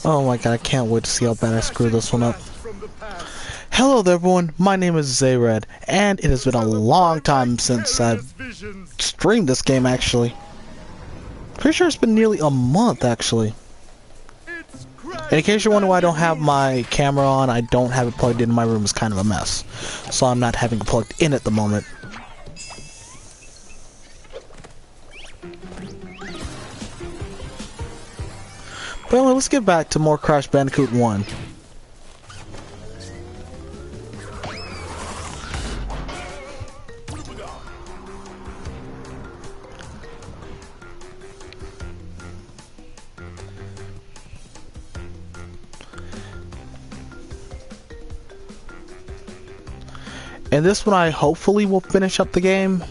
Oh my god, I can't wait to see how bad I screw this one up. Hello there everyone, my name is Zay Red, and it has been a long time since I've streamed this game actually. Pretty sure it's been nearly a month actually. And in case you're wondering why I don't have my camera on, I don't have it plugged in. My room is kind of a mess, so I'm not having it plugged in at the moment. But anyway, let's get back to more Crash Bandicoot 1. And this one I hopefully will finish up the game.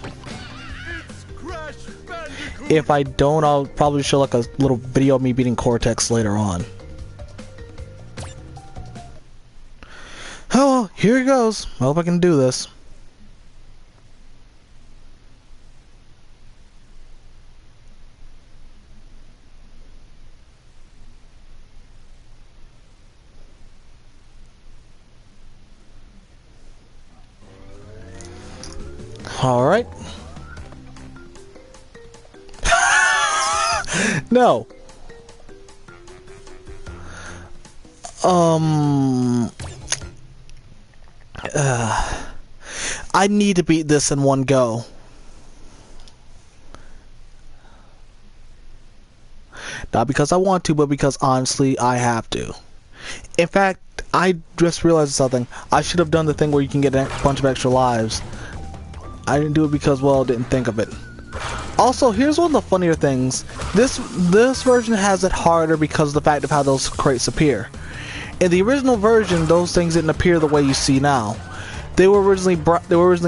If I don't, I'll probably show like a little video of me beating Cortex later on. Oh, well, here it goes. I hope I can do this. Alright. No. I need to beat this in one go. Not because I want to, but because honestly, I have to. In fact, I just realized something. I should have done the thing where you can get a bunch of extra lives. I didn't do it because, well, I didn't think of it. Also, here's one of the funnier things. This version has it harder because of the fact of how those crates appear. In the original version, those things didn't appear the way you see now. They were originally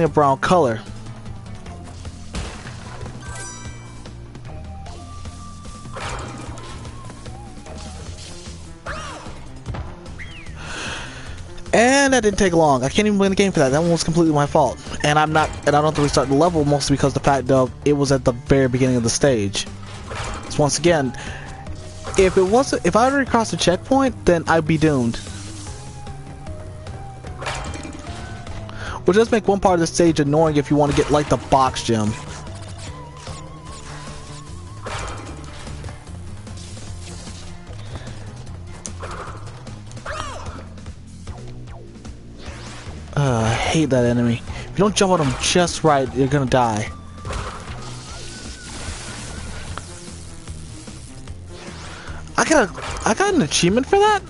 a brown color. And that didn't take long. I can't even win the game for that. That one was completely my fault. And I don't have to restart the level mostly because of the fact of it was at the very beginning of the stage. So once again, if I already crossed the checkpoint, then I'd be doomed. Which does make one part of the stage annoying if you want to get like the box gem. I hate that enemy. If you don't jump on him just right, you're gonna die. I got an achievement for that?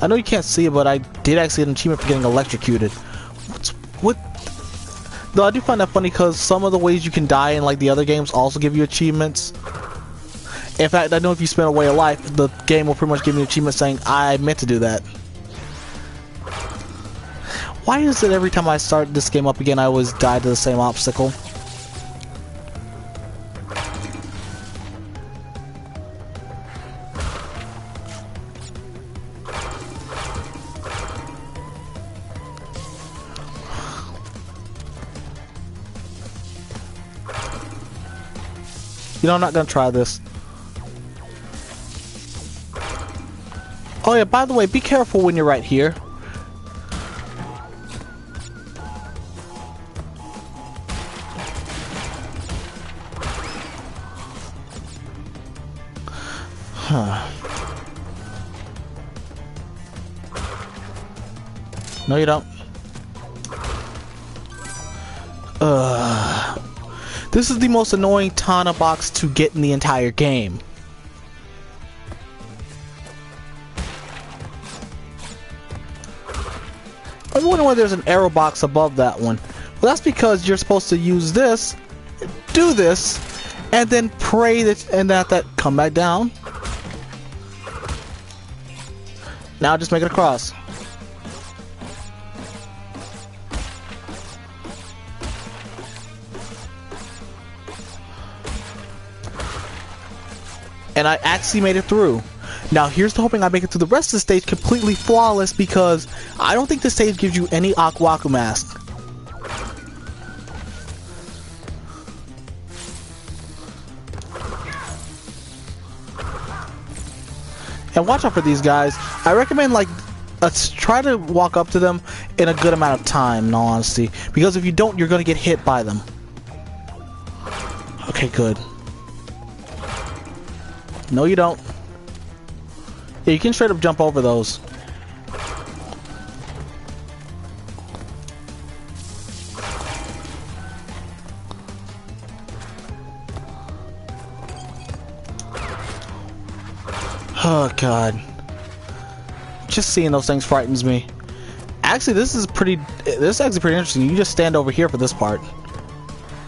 I know you can't see it, but I did actually get an achievement for getting electrocuted. What? Though I do find that funny because some of the ways you can die in like the other games also give you achievements. In fact, I know if you spend away a life, the game will pretty much give me an achievement saying, I meant to do that. Why is it every time I start this game up again, I always die to the same obstacle? You know, I'm not gonna try this. Oh yeah, by the way, be careful when you're right here. Huh. No, you don't. This is the most annoying Tana box to get in the entire game. I wonder why there's an arrow box above that one. Well, that's because you're supposed to use this, do this, and then pray that come back down. Now just make it across. And I actually made it through. Now here's the hoping I make it through the rest of the stage completely flawless, because I don't think the stage gives you any Aquaku mask. And watch out for these guys. I recommend like try to walk up to them in a good amount of time, in all honesty, because if you don't, you're gonna get hit by them. Okay, good. No, you don't. Yeah, you can straight up jump over those. Oh god. Just seeing those things frightens me. Actually, this is actually pretty interesting. You just stand over here for this part.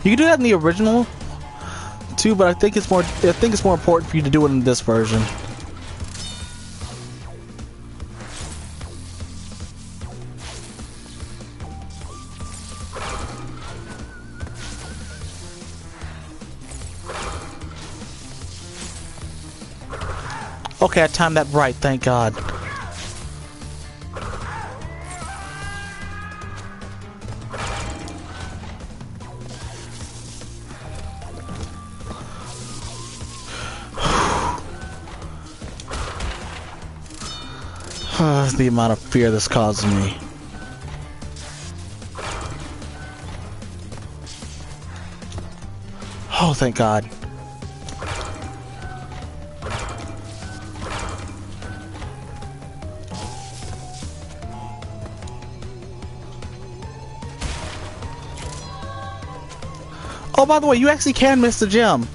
You can do that in the original too, but I think it's more important for you to do it in this version. Okay, I timed that right, thank God. The amount of fear this causes me. Oh, thank God. Oh, by the way, you actually can miss the gem.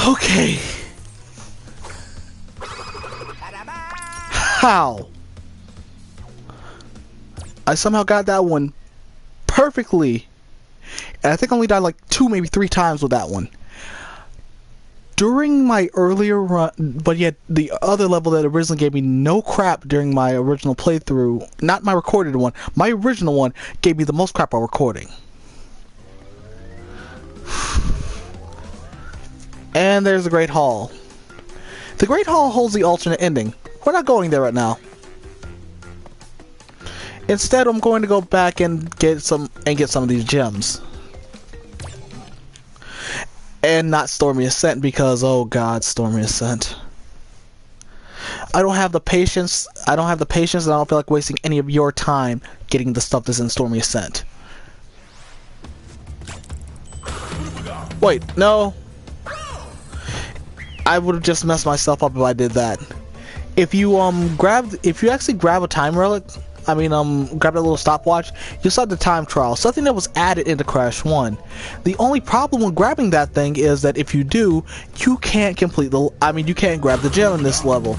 Okay. How? I somehow got that one perfectly. And I think I only died like 2, maybe 3 times with that one. During my earlier run, but yet the other level that originally gave me no crap during my original playthrough, not my recorded one, my original one gave me the most crap while recording. And there's the Great Hall. The Great Hall holds the alternate ending. We're not going there right now. Instead, I'm going to go back and get some of these gems. And not Stormy Ascent because, oh god, Stormy Ascent. I don't have the patience. And I don't feel like wasting any of your time getting the stuff that's in Stormy Ascent. Wait, no. I would have just messed myself up if I did that. If you actually grab a time relic, grab a little stopwatch, you'll start the time trial, something that was added into Crash 1. The only problem with grabbing that thing is that if you do, you can't complete you can't grab the gem in this level.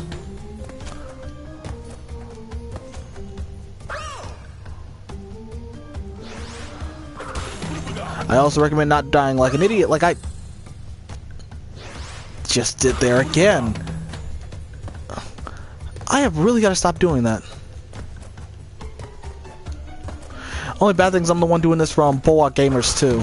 I also recommend not dying like an idiot, like I just did there again. I have really got to stop doing that. Only bad thing is I'm the one doing this from Bulwark Gamers too.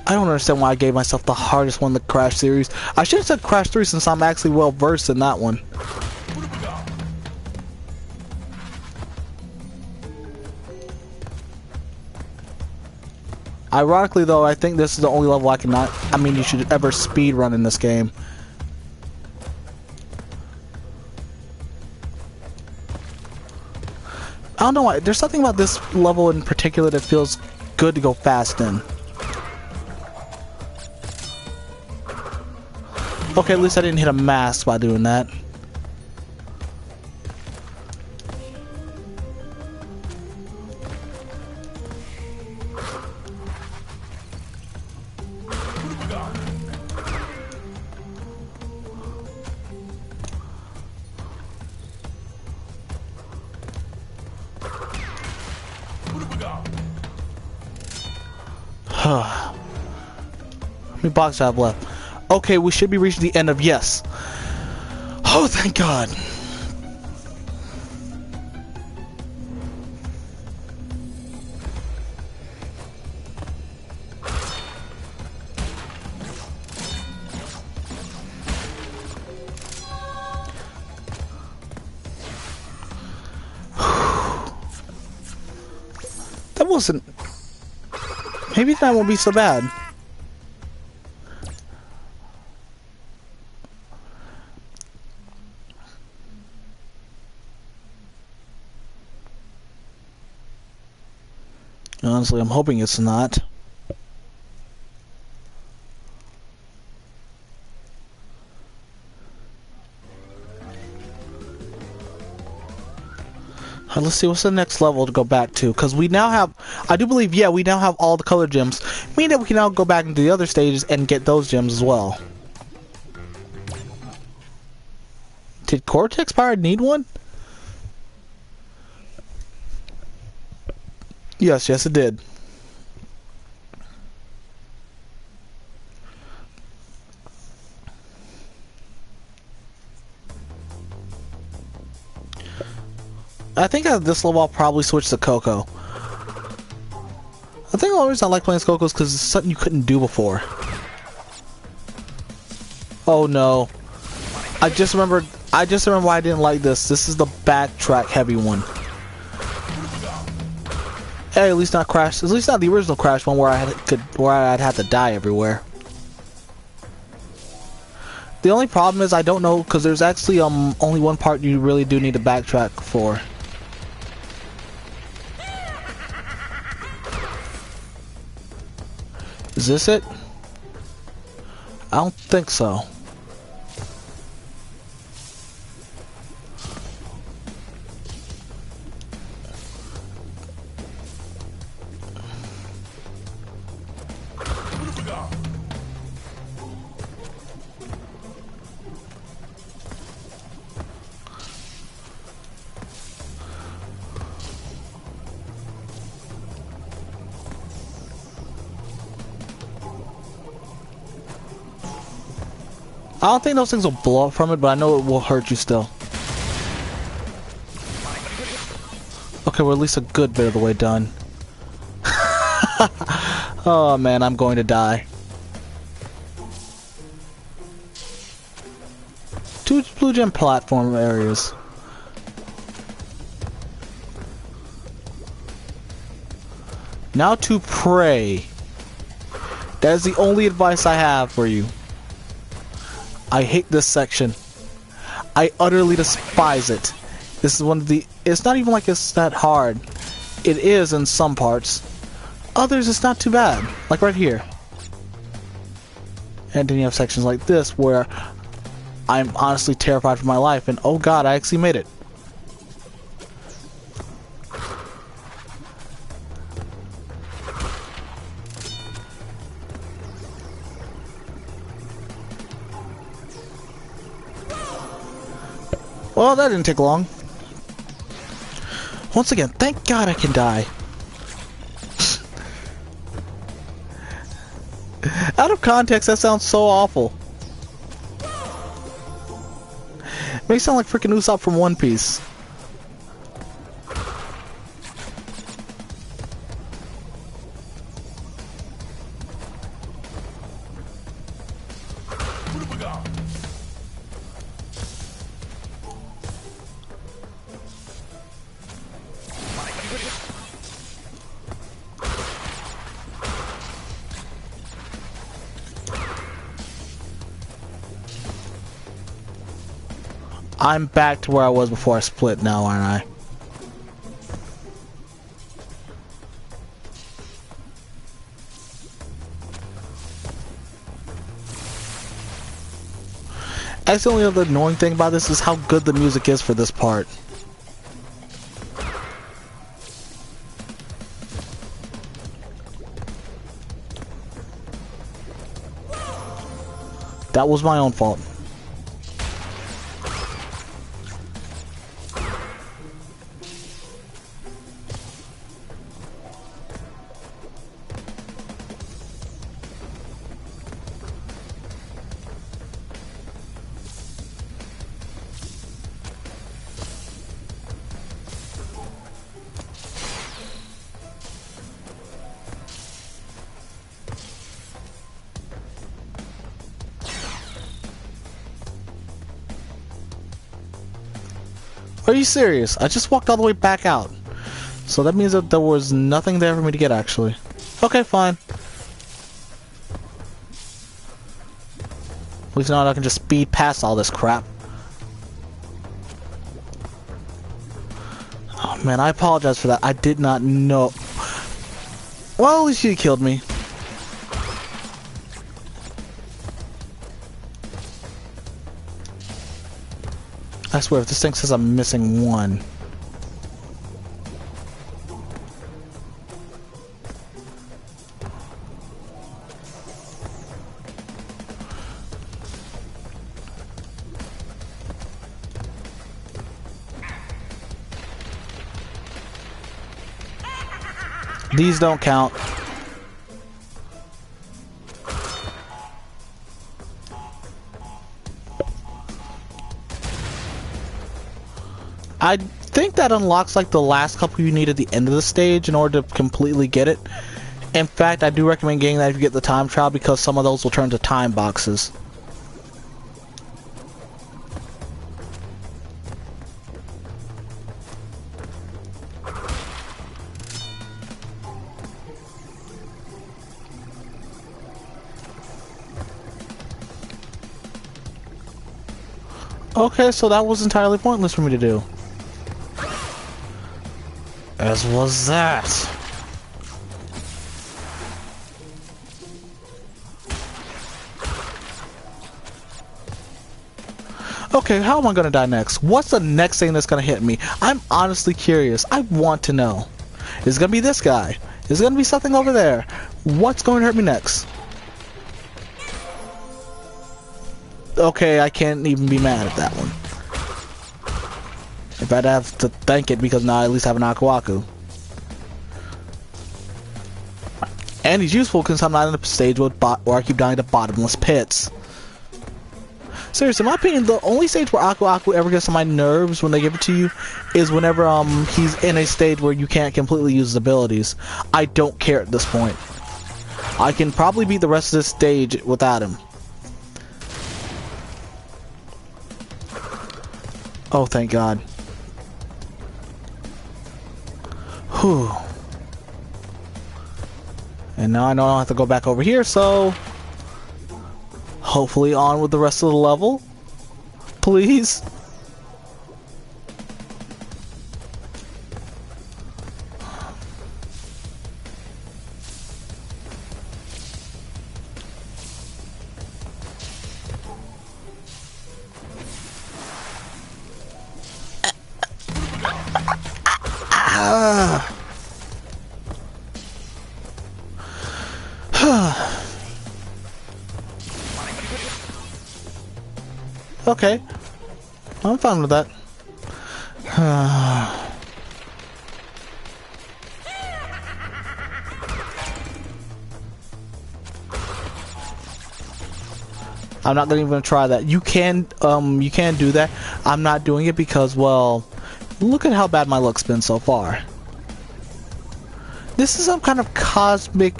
I don't understand why I gave myself the hardest one in the Crash series. I should have said Crash 3 since I'm actually well versed in that one. Ironically though, I think this is the only level you should ever speed run in this game. I don't know why, there's something about this level in particular that feels good to go fast in. Okay, at least I didn't hit a mask by doing that. How many boxes I have left? Okay, we should be reaching the end of yes. Oh, thank God. That wasn't... Maybe that won't be so bad. Honestly, I'm hoping it's not. Let's see, what's the next level to go back to? Because we now have, I do believe, yeah, we now have all the color gems. Meaning that we can now go back into the other stages and get those gems as well. Did Cortex Pirate need one? Yes, it did. I think at this level I'll probably switch to Coco. I think the only reason I like playing Coco is because it's something you couldn't do before. Oh no. I just remember why I didn't like this. This is the backtrack heavy one. Hey, at least not Crash. At least not the original Crash one where I'd have to die everywhere. The only problem is I don't know because there's actually only one part you really do need to backtrack for. Is this it? I don't think so. I don't think those things will blow up from it, but I know it will hurt you still. Okay, we're at least a good bit of the way done. Oh man, I'm going to die. 2 blue gem platform areas. Now to pray. That is the only advice I have for you. I hate this section. I utterly despise it. This is one of the... It's not even like it's that hard. It is in some parts. Others, it's not too bad. Like right here. And then you have sections like this where I'm honestly terrified for my life. And oh god, I actually made it. Well, that didn't take long. Once again, thank God I can die. Out of context, that sounds so awful. It makes it sound like freaking Usopp from One Piece. I'm back to where I was before I split now, aren't I? That's the only other annoying thing about this is how good the music is for this part. That was my own fault. Are you serious? I just walked all the way back out. So that means that there was nothing there for me to get, actually. Okay, fine. At least now I can just speed past all this crap. Oh man, I apologize for that. I did not know. Well, at least you killed me. I swear, if this thing says I'm missing one. These don't count. I think that unlocks like the last couple you need at the end of the stage in order to completely get it. In fact, I do recommend getting that if you get the time trial because some of those will turn to time boxes. Okay, so that was entirely pointless for me to do. As was that. Okay, how am I gonna die next? What's the next thing that's gonna hit me? I'm honestly curious. I want to know. Is it gonna be this guy? Is it gonna be something over there? What's going to hurt me next? Okay, I can't even be mad at that one. If I'd have to thank it because now I at least have an Aku Aku. And he's useful because I'm not in a stage where I keep dying to bottomless pits. Seriously, in my opinion, the only stage where Aku Aku ever gets on my nerves when they give it to you is whenever he's in a stage where you can't completely use his abilities. I don't care at this point. I can probably beat the rest of this stage without him. Oh, thank God. Whew. And now I know I don't have to go back over here, so hopefully on with the rest of the level. Please. Okay, I'm fine with that. I'm not even gonna try that. You can do that. I'm not doing it because, well, look at how bad my luck's been so far. This is some kind of cosmic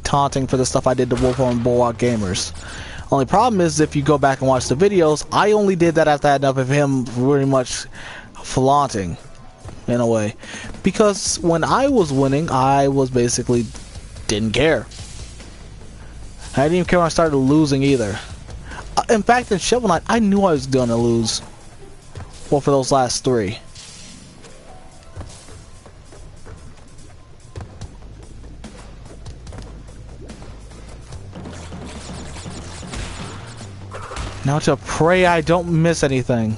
taunting for the stuff I did to Wolfhorn and Bulwark Gamers. Only problem is if you go back and watch the videos, I only did that after I had enough of him very much flaunting, in a way. Because when I was winning, I was basically didn't care. I didn't even care when I started losing either. In fact, in Shovel Knight, I knew I was gonna lose. Well, for those last three. Now to pray I don't miss anything.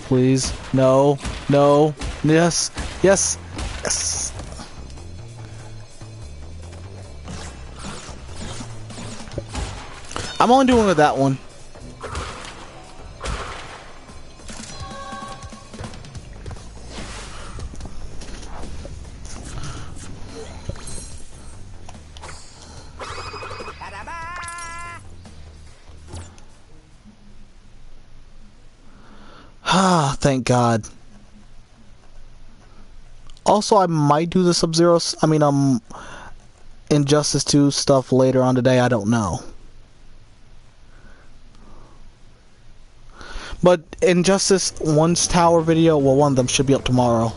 Please. No. No. Yes. Yes. Yes. I'm only doing with that one. Ah, thank God. Also, I might do the Sub-Zero, Injustice 2 stuff later on today, I don't know. But Injustice 1's tower video, well, one of them should be up tomorrow.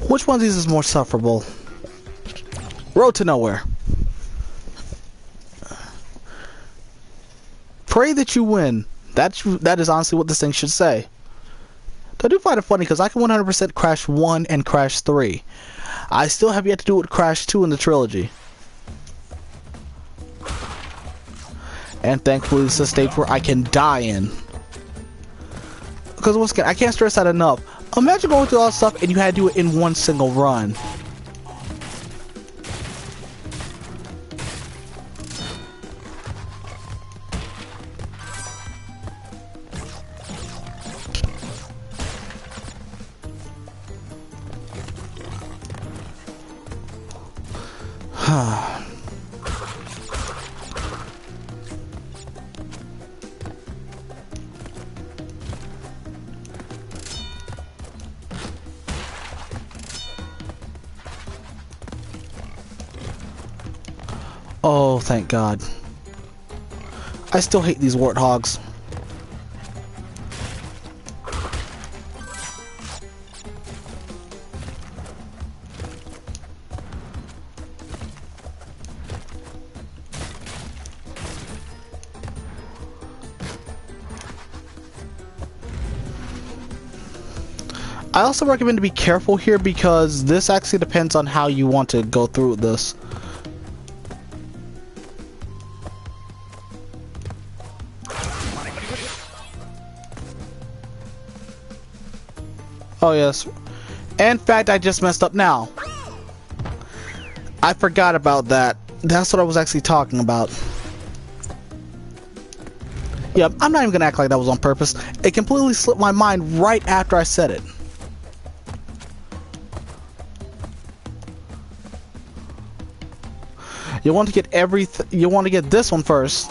Which one of these is more sufferable? Road to nowhere. Pray that you win. That is honestly what this thing should say. I do find it funny because I can 100% Crash 1 and Crash 3. I still have yet to do it with Crash 2 in the trilogy. And thankfully this is a stage where I can die in. Because once again, I can't stress that enough. Imagine going through all this stuff and you had to do it in one single run. Oh, thank God. I still hate these warthogs. I also recommend to be careful here because this actually depends on how you want to go through this. Oh yes. In fact, I just messed up now. I forgot about that. That's what I was actually talking about. Yep, I'm not even gonna act like that was on purpose. It completely slipped my mind right after I said it. You want to get you want to get this one first.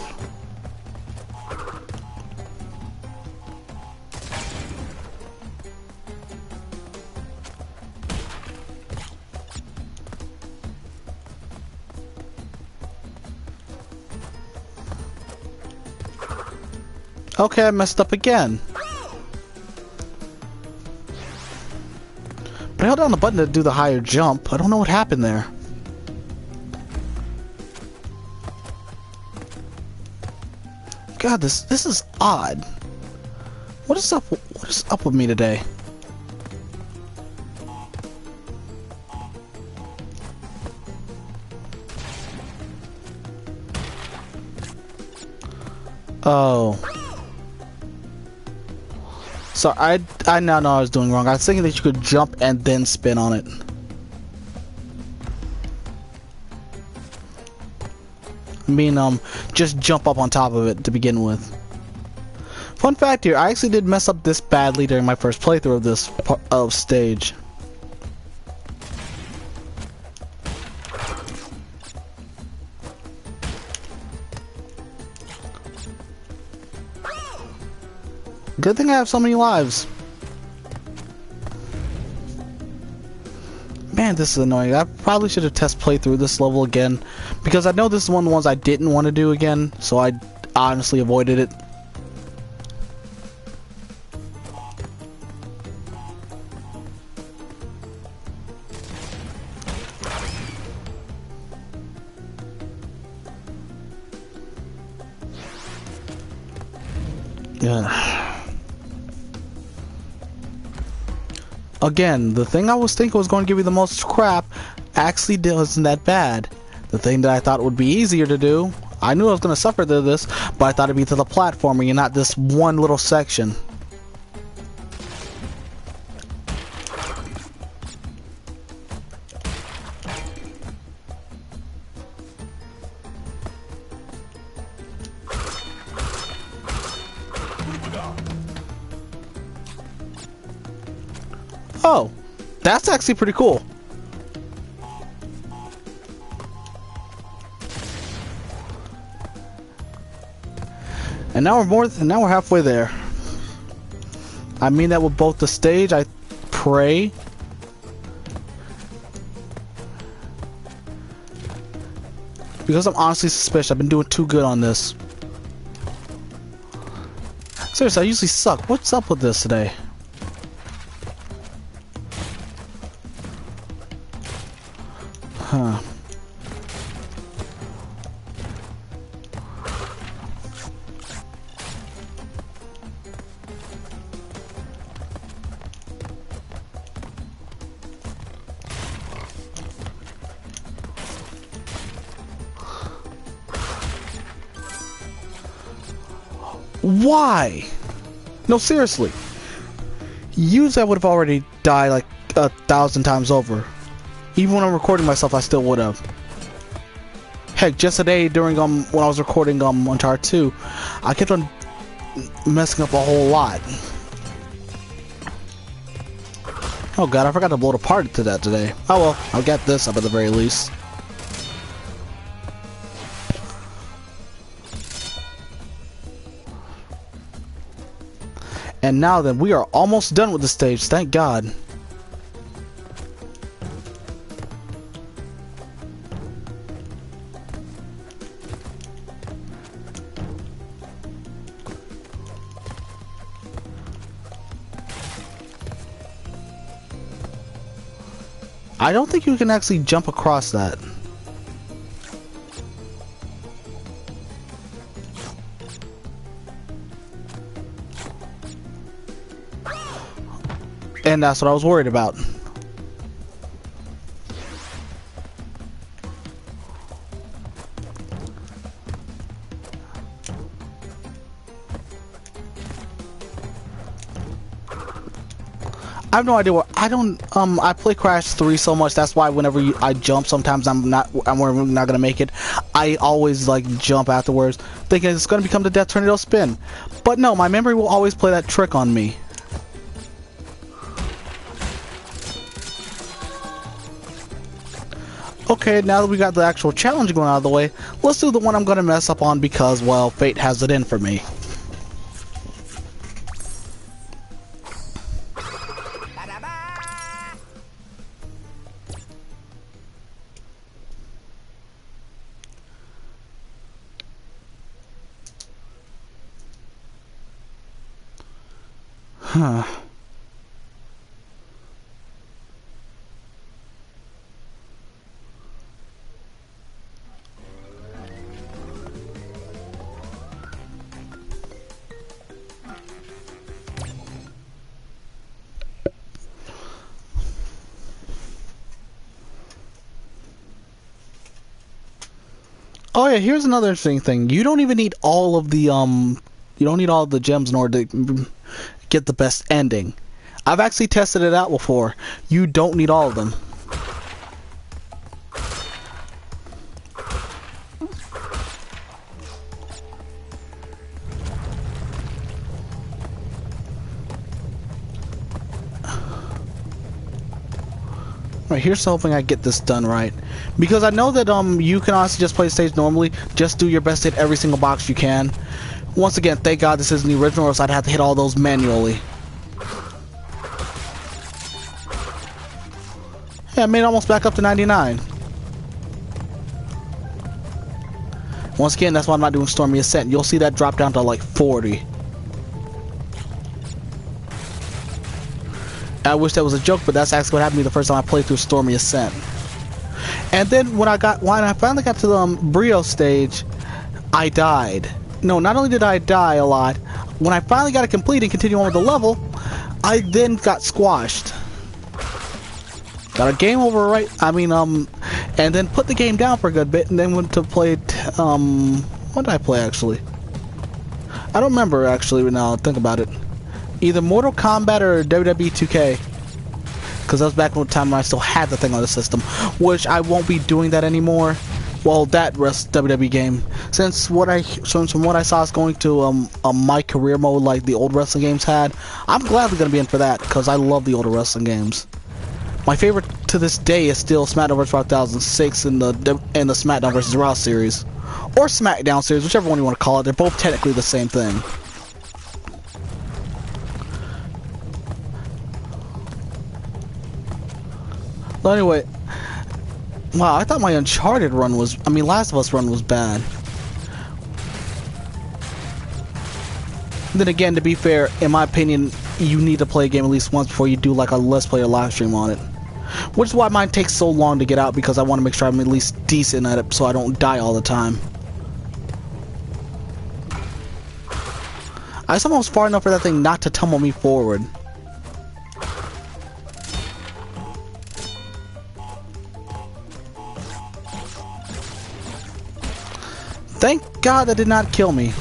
Okay, I messed up again. But I held down the button to do the higher jump. I don't know what happened there. God, this is odd. What is up with me today? Oh. So I now know I was doing wrong. I was thinking that you could jump and then spin on it. I mean, just jump up on top of it to begin with. Fun fact here, I actually did mess up this badly during my first playthrough of this stage. Good thing I have so many lives. Man, this is annoying. I probably should have test played through this level again, because I know this is one of the ones I didn't want to do again, so I honestly avoided it. Yeah. Again, the thing I was thinking was going to give you the most crap actually wasn't that bad. The thing that I thought would be easier to do, I knew I was going to suffer through this, but I thought it'd be to the platforming and not this one little section. Oh, that's actually pretty cool. And now we're halfway there. I mean that with both the stage, I pray. Because I'm honestly suspicious, I've been doing too good on this. Seriously, I usually suck. What's up with this today? Huh. Why? No, seriously. Usually I would have already died like 1,000 times over. Even when I'm recording myself, I still would have. Heck, just today during when I was recording Uncharted 2, I kept on messing up a whole lot. Oh god, I forgot to load a party to that today. Oh well, I'll get this up at the very least. And now then, we are almost done with the stage, thank god. I don't think you can actually jump across that. And that's what I was worried about. I have no idea what I play Crash 3 so much, that's why whenever I jump sometimes I'm not gonna make it. I always like jump afterwards thinking it's gonna become the Death Tornado spin. But no, my memory will always play that trick on me. Okay, now that we got the actual challenge going out of the way, let's do the one I'm gonna mess up on because, well, fate has it in for me. Huh. Oh yeah, here's another interesting thing. You don't even need all of the you don't need all of the gems in order to get the best ending. I've actually tested it out before. You don't need all of them. Alright, here's hoping I get this done right. Because I know that you can honestly just play the stage normally. Just do your best to hit every single box you can. Once again, thank God this isn't the original, or else I'd have to hit all those manually. Yeah, I made it almost back up to 99. Once again, that's why I'm not doing Stormy Ascent. You'll see that drop down to like 40. I wish that was a joke, but that's actually what happened to me the first time I played through Stormy Ascent. And then when I finally got to the Brio stage, I died. No, not only did I die a lot, when I finally got it complete and continued on with the level, I then got squashed. Got a game over and then put the game down for a good bit, and then went to play, what did I play actually? I don't remember actually now I think about it. Either Mortal Kombat or WWE 2K. Because that was back in the time when I still had the thing on the system. Which I won't be doing that anymore. Well, that WWE game. Since from what I saw is going to a My Career mode like the old wrestling games had. I'm gladly going to be in for that. Because I love the older wrestling games. My favorite to this day is still SmackDown vs. 2006 and the SmackDown vs. Raw series. Or SmackDown series, whichever one you want to call it. They're both technically the same thing. But anyway, wow, I thought my Uncharted run was, Last of Us run was bad. Then again, to be fair, in my opinion, you need to play a game at least once before you do like a Let's Play or live stream on it. Which is why mine takes so long to get out, because I want to make sure I'm at least decent at it so I don't die all the time. I was almost far enough for that thing not to tumble me forward. Thank God that did not kill me.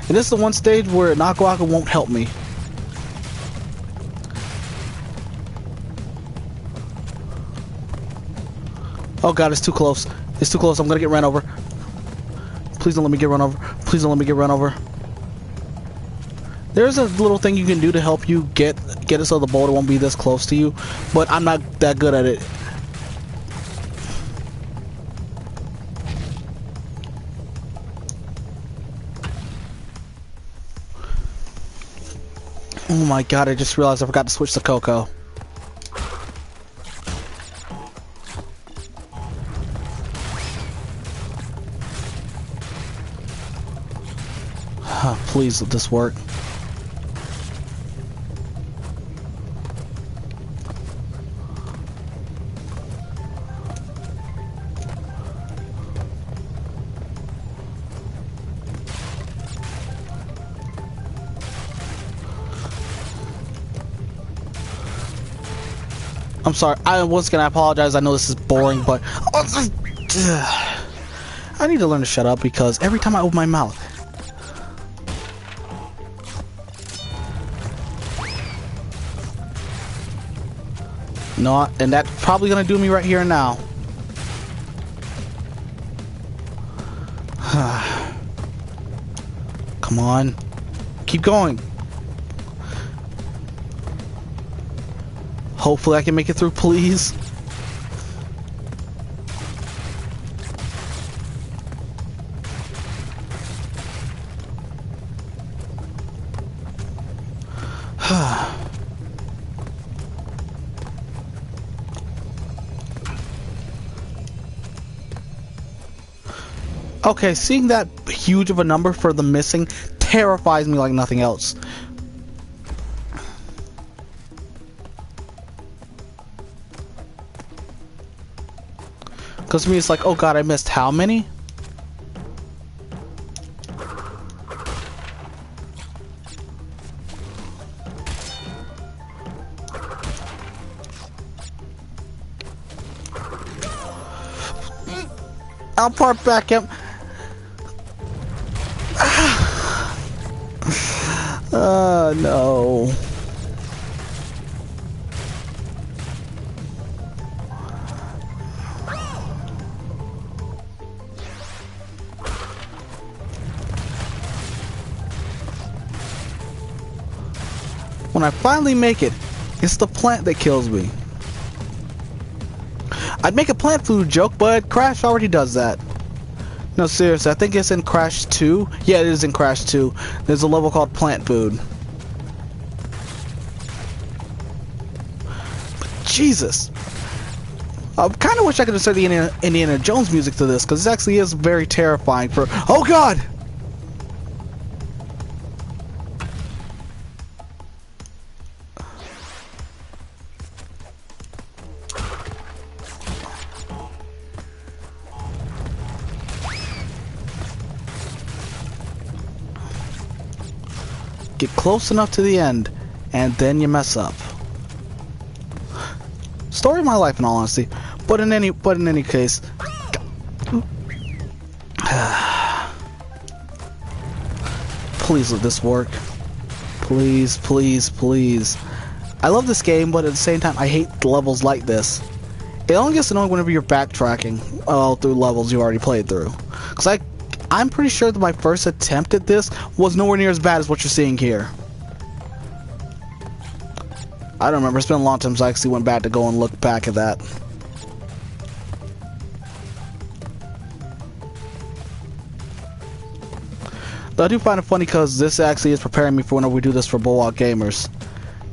And this is the one stage where Naku won't help me. Oh god, it's too close. It's too close. I'm gonna get run over. Please don't let me get run over. Please don't let me get run over. There's a little thing you can do to help you get it so the boulder won't be this close to you, but I'm not that good at it. Oh my god, I just realized I forgot to switch to Coco. Please let this work. I'm sorry. Once again, I apologize. I know this is boring, but I need to learn to shut up because every time I open my mouth. No, and that's probably gonna do me right here and now. Come on. Keep going. Hopefully I can make it through, please. Okay, seeing that huge of a number for the missing terrifies me like nothing else. Because to me it's like, oh god, I missed how many? I'll park back up. No. When I finally make it, it's the plant that kills me. I'd make a plant food joke, but Crash already does that. No, seriously, I think it's in Crash 2. Yeah, it is in Crash 2. There's a level called Plant Food. But Jesus. I kind of wish I could insert the Indiana Jones music to this, because this actually is very terrifying for... Oh, God! Get close enough to the end, and then you mess up. Story of my life, in all honesty. But in any case, please let this work. Please, please, please. I love this game, but at the same time, I hate levels like this. It only gets annoying whenever you're backtracking through levels you already played through. Cause I'm pretty sure that my first attempt at this was nowhere near as bad as what you're seeing here. I don't remember. It's been a long time since I actually went back to go and look back at that. Though I do find it funny because this actually is preparing me for whenever we do this for Bulwark Gamers.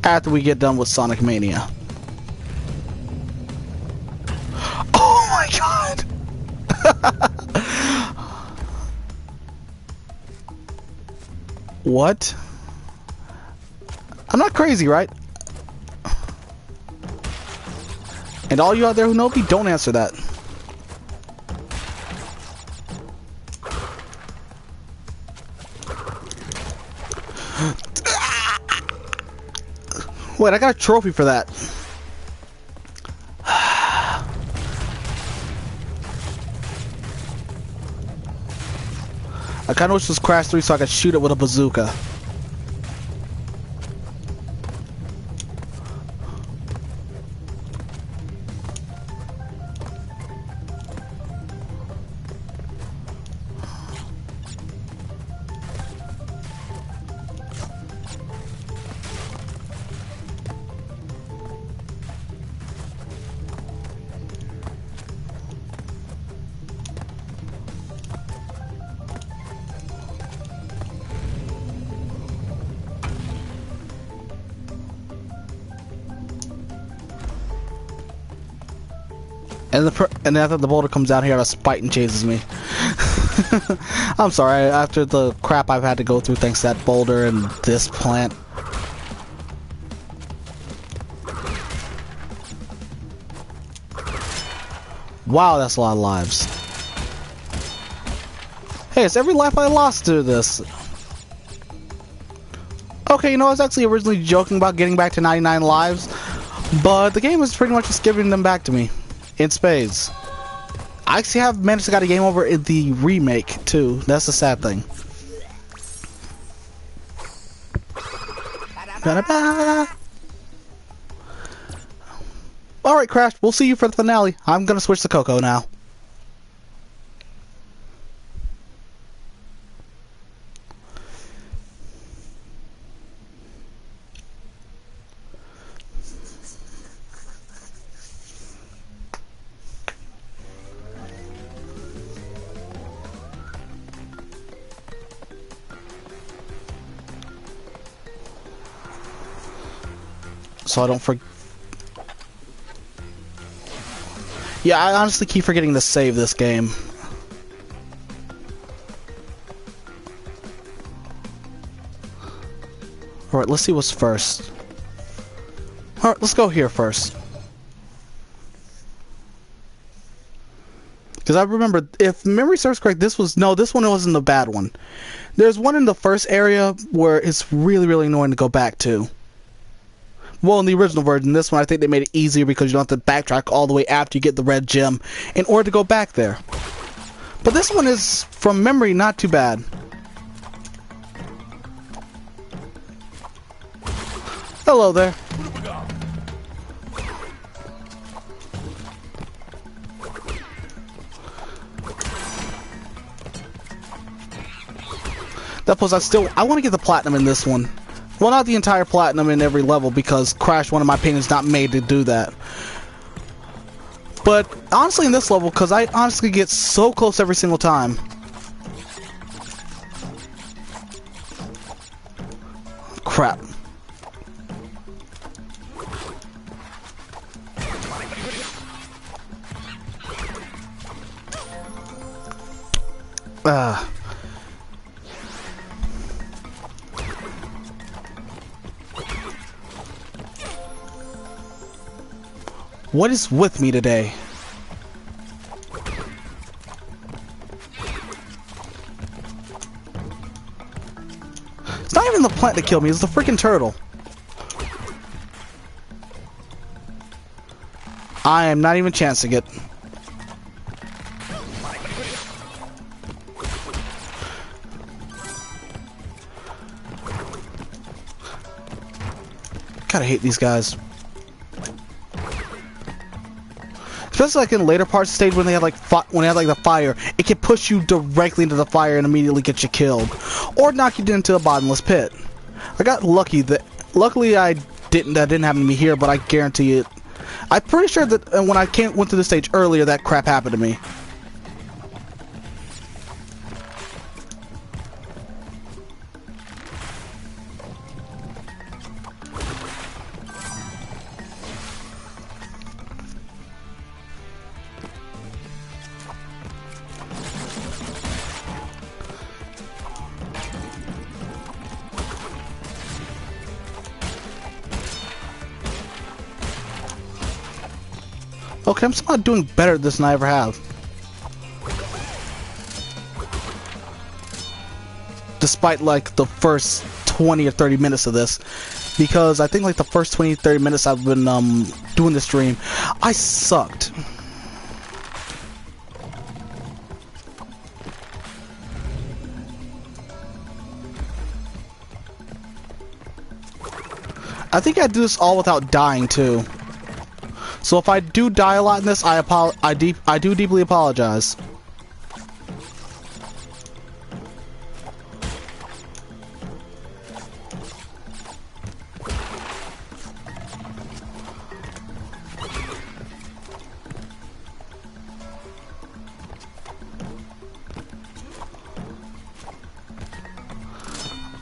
After we get done with Sonic Mania. Oh my god! What? I'm not crazy, right? And all you out there who know me, don't answer that. Wait, I got a trophy for that. I kinda wish this was Crash 3 so I could shoot it with a bazooka. And after the boulder comes out here, a spite and chases me. I'm sorry, after the crap I've had to go through thanks to that boulder and this plant. Wow, that's a lot of lives. Hey, it's every life I lost through this. Okay, you know, I was actually originally joking about getting back to 99 lives, but the game is pretty much just giving them back to me. In spades. I actually have managed to get a game over in the remake too. That's the sad thing. Alright, Crash, we'll see you for the finale. I'm gonna switch to Coco now. So I don't forget. Yeah, I honestly keep forgetting to save this game. Alright, let's see what's first. Alright, let's go here first. Because I remember, if memory serves correct, this one wasn't the bad one. There's one in the first area where it's really, really annoying to go back to. Well, in the original version, this one, I think they made it easier because you don't have to backtrack all the way after you get the red gem in order to go back there. But this one is, from memory, not too bad. Hello there. That plus, I want to get the platinum in this one. Well, not the entire platinum in every level, because Crash, one of my opinions, is not made to do that. But honestly, in this level, because I honestly get so close every single time. Crap. What is with me today? It's not even the plant that killed me, it's the freaking turtle. I am not even chancing it. Gotta hate these guys. Especially like in later parts of the stage when they had like the fire, it can push you directly into the fire and immediately get you killed, or knock you into a bottomless pit. I got lucky that luckily that didn't happen to me here, but I guarantee it. I'm pretty sure that when I went through the stage earlier, that crap happened to me. Okay, I'm still not doing better at this than I ever have. Despite like the first 20 or 30 minutes of this. Because I think like the first 20, 30 minutes I've been doing the stream, I sucked. I think I do this all without dying too. So if I do die a lot in this, I do deeply apologize.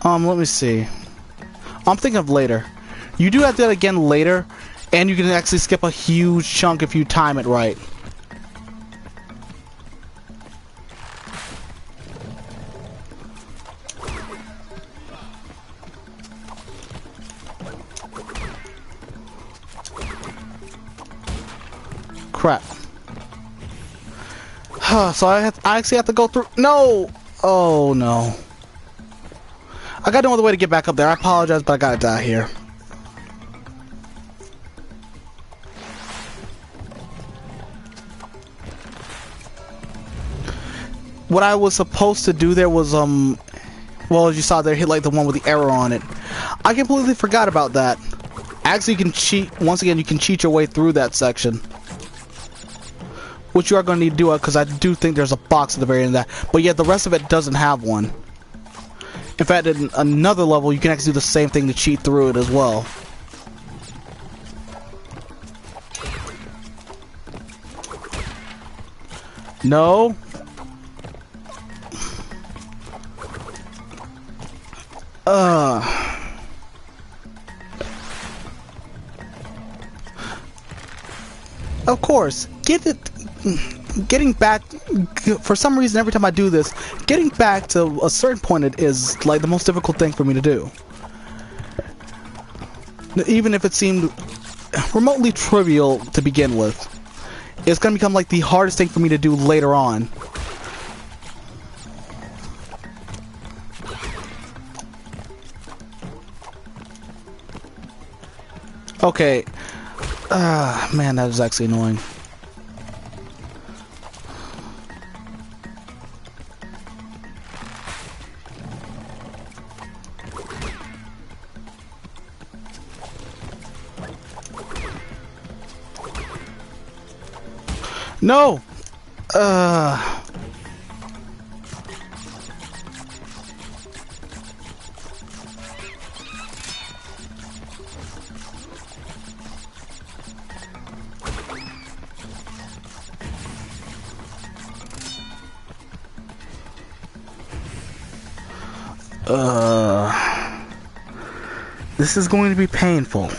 Let me see. I'm thinking of later. You do have to do that again later, and you can actually skip a huge chunk if you time it right. Crap. So I actually have to go through. No! Oh no. I got no other way to get back up there. I apologize, but I gotta die here. What I was supposed to do there was, well, as you saw there, hit like the one with the arrow on it. I completely forgot about that. Actually, you can cheat, once again, you can cheat your way through that section. Which you are going to need to do, because I do think there's a box at the very end of that. But yet, the rest of it doesn't have one. In fact, in another level, you can actually do the same thing to cheat through it as well. No. Of course, getting back, for some reason every time I do this, getting back to a certain point is like the most difficult thing for me to do. Even if it seemed remotely trivial to begin with, it's gonna become like the hardest thing for me to do later on. Okay. Man, that is actually annoying. No! This is going to be painful.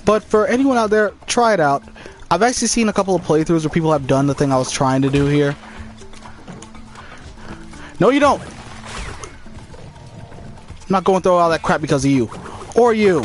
But for anyone out there, try it out. I've actually seen a couple of playthroughs where people have done the thing I was trying to do here. No, you don't! I'm not going through all that crap because of you. Or you.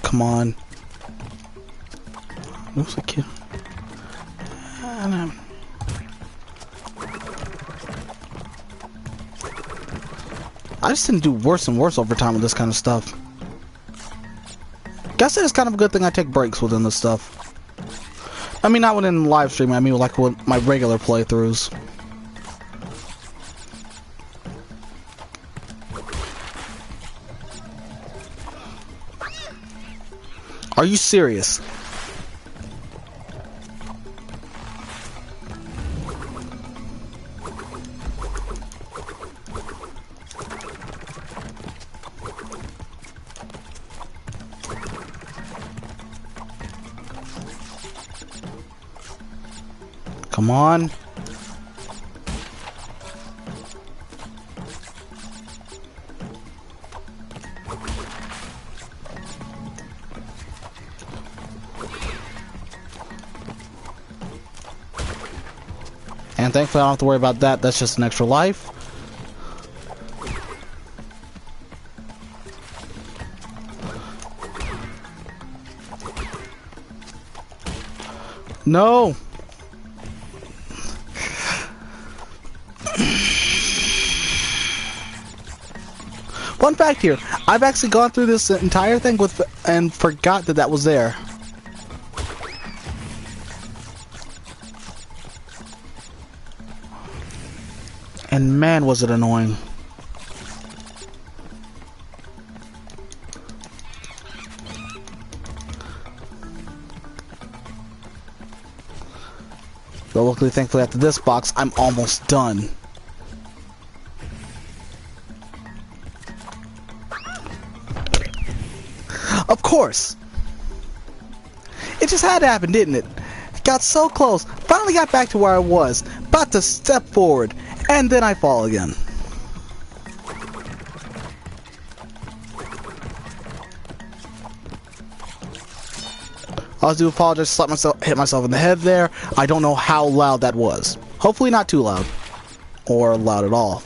Come on. Looks like you. I just didn't do worse and worse over time with this kind of stuff. Guess it's kind of a good thing I take breaks within this stuff. I mean, not within live streaming, I mean like with my regular playthroughs. Are you serious? Come on. And thankfully I don't have to worry about that. That's just an extra life. No. Fun fact here, I've actually gone through this entire thing with and forgot that that was there. And man, was it annoying. But luckily, thankfully, after this box, I'm almost done. Of course! It just had to happen, didn't it? Got so close, finally got back to where I was, about to step forward, and then I fall again. I do apologize, hit myself in the head there. I don't know how loud that was. Hopefully not too loud. Or loud at all.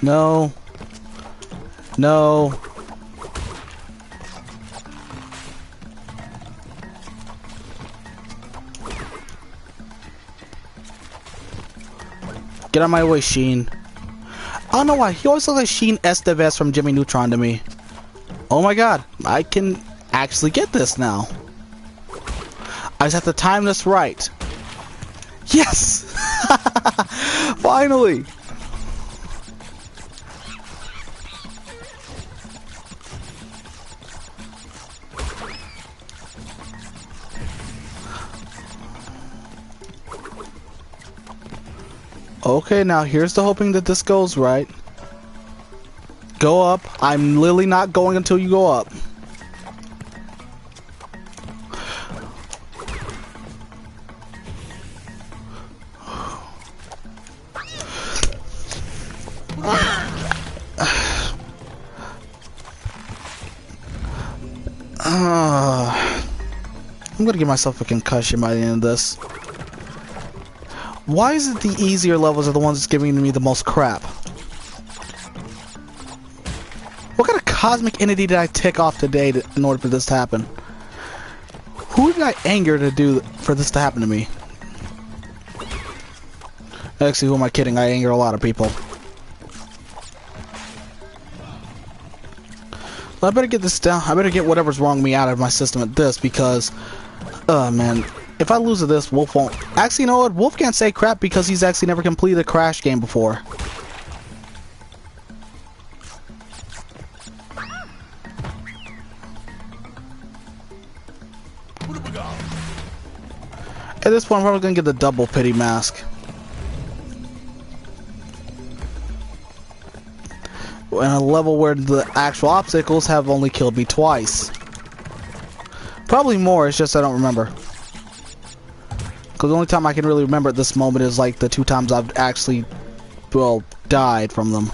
No. No. Get out of my way, Sheen. I don't know why. He always looks like Sheen Estevez from Jimmy Neutron to me. Oh my god. I can actually get this now. I just have to time this right. Yes! Finally! Okay, now here's the hoping that this goes right. Go up. I'm literally not going until you go up. I'm gonna give myself a concussion by the end of this. Why is it the easier levels are the ones that's giving me the most crap? What kind of cosmic entity did I tick off today in order for this to happen? Who did I anger for this to happen to me? Actually, who am I kidding? I anger a lot of people. I better get this down. I better get whatever's wrong with me out of my system at this because, man, if I lose to this, Wolf won't. Actually, you know what? Wolf can't say crap because he's actually never completed a Crash game before. At this point, I'm probably gonna get the double pity mask. In a level where the actual obstacles have only killed me twice. Probably more, it's just I don't remember. Because the only time I can really remember at this moment is like the 2 times I've actually, well, died from them.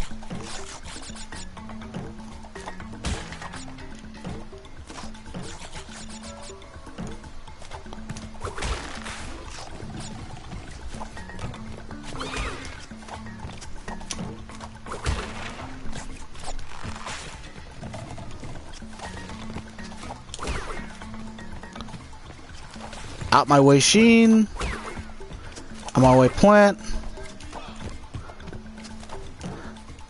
Out my way, Sheen. On my way, Plant.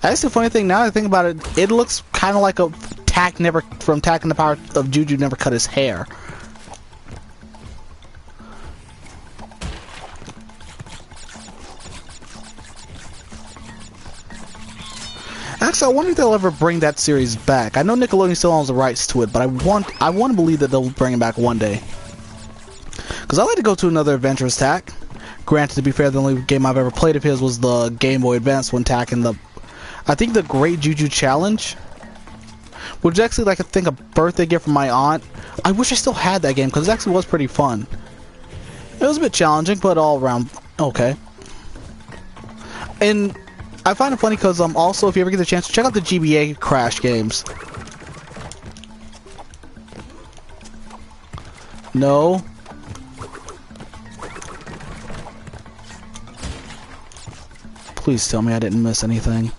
That's the funny thing. Now that I think about it, it looks kind of like a Tak from Tak and the Power of Juju never cut his hair. Actually, I wonder if they'll ever bring that series back. I know Nickelodeon still owns the rights to it, but I want to believe that they'll bring it back one day. Because I like to go to another adventurous Tak. Granted, to be fair, the only game I've ever played of his was the Game Boy Advance one Tak and I think the Great Juju Challenge, which is actually like I think a birthday gift from my aunt. I wish I still had that game because it actually was pretty fun. It was a bit challenging, but all around okay. And I find it funny because also if you ever get the chance to check out the GBA Crash games. No. Please tell me I didn't miss anything.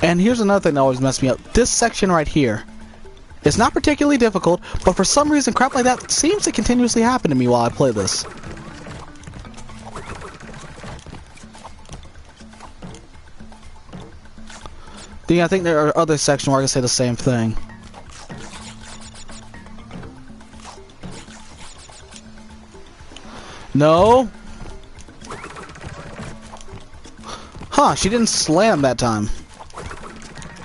And here's another thing that always messed me up. This section right here. It's not particularly difficult, but for some reason crap like that seems to continuously happen to me while I play this. I think there are other sections where I can say the same thing. No. Huh, she didn't slam that time.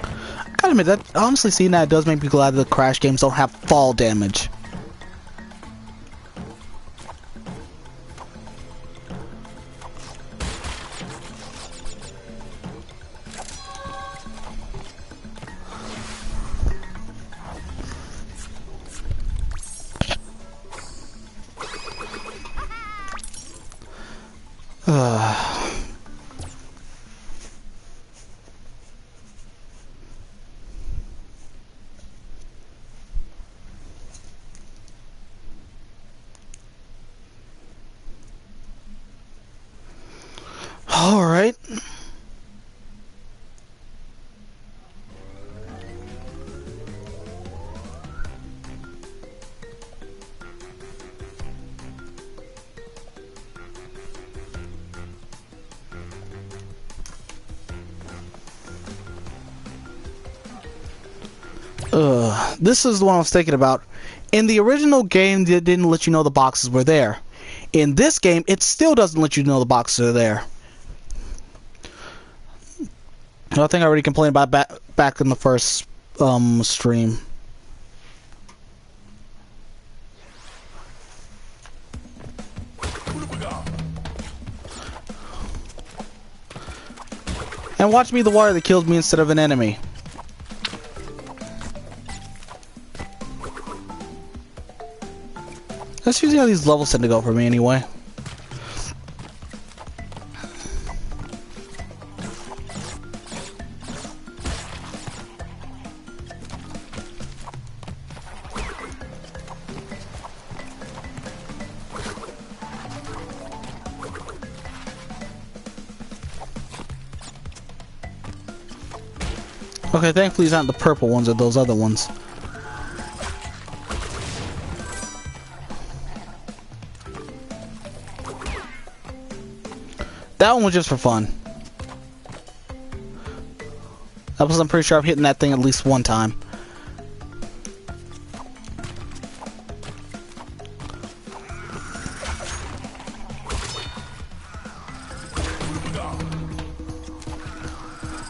I gotta admit, that honestly, seeing that does make me glad that the Crash games don't have fall damage. All right. This is the one I was thinking about. In the original game, it didn't let you know the boxes were there. In this game, it still doesn't let you know the boxes are there. I think I already complained about back in the first stream. And watch me the water that kills me instead of an enemy. That's usually how these levels tend to go for me anyway. Okay, thankfully it's not the purple ones or those other ones. That one was just for fun. That was, I'm pretty sure I'm hitting that thing at least one time.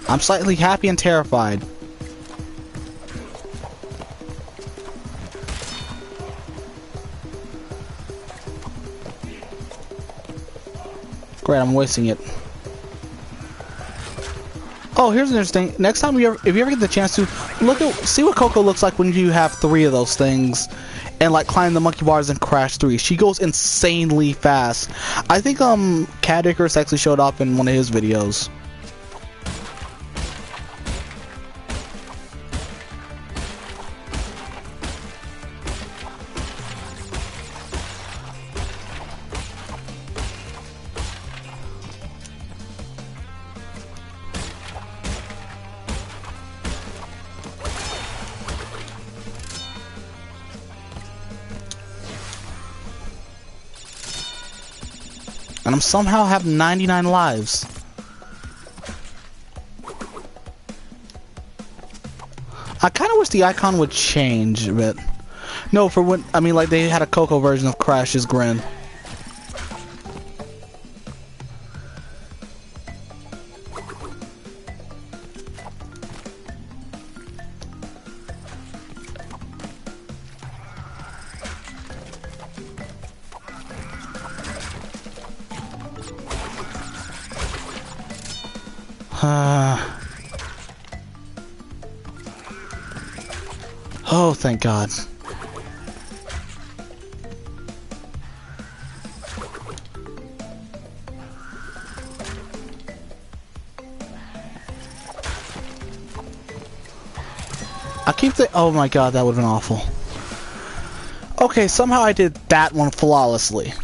I'm slightly happy and terrified. Great, I'm wasting it. Oh, here's an interesting. Next time if you ever get the chance to see what Coco looks like when you have 3 of those things, and like climb the monkey bars in Crash 3. She goes insanely fast. I think Cat Icarus actually showed up in one of his videos. And I'm somehow have 99 lives. I kind of wish the icon would change a bit. No, for when, I mean, like they had a Coco version of Crash's grin. Oh, thank God. I keep thinking, oh my God, that would have been awful. Okay, somehow I did that one flawlessly.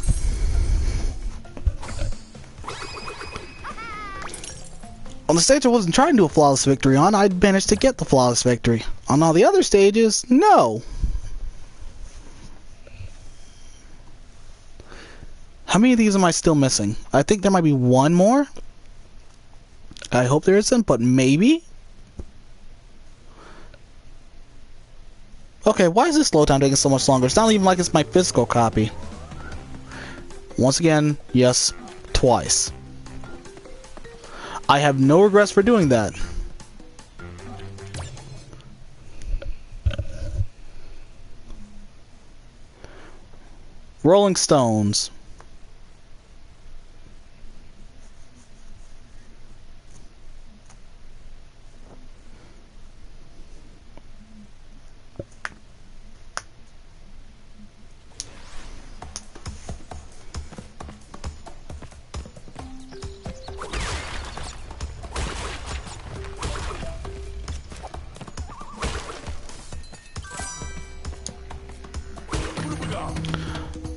On the stage I wasn't trying to do a flawless victory on, I managed to get the flawless victory. On all the other stages, no. How many of these am I still missing? I think there might be one more. I hope there isn't, but maybe. Okay, why is this slow time taking so much longer? It's not even like it's my physical copy. Once again, yes, twice. I have no regrets for doing that. Rolling Stones.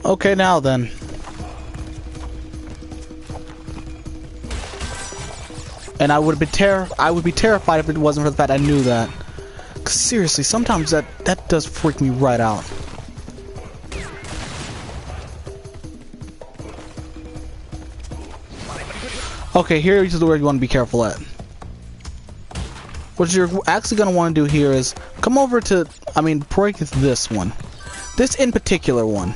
Okay, now then. And I would be terrified if it wasn't for the fact I knew that. 'Cause seriously, sometimes that does freak me right out. Okay, here is where you want to be careful at. What you're actually going to want to do here is come over to, break this one. This in particular one.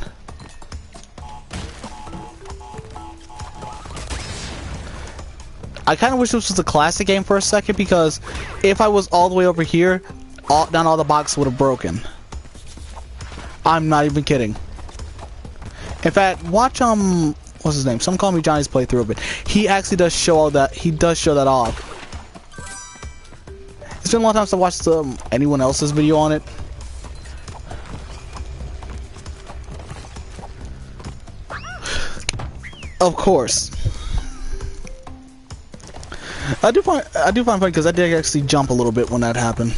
I kind of wish this was a classic game for a second, because if I was all the way over here, not all the boxes would have broken. I'm not even kidding. In fact, watch what's his name? Some call me Johnny's playthrough of it. He actually does show all that. He does show that off. It's been a long time since I watched anyone else's video on it. Of course. I do find it funny because I did actually jump a little bit when that happened.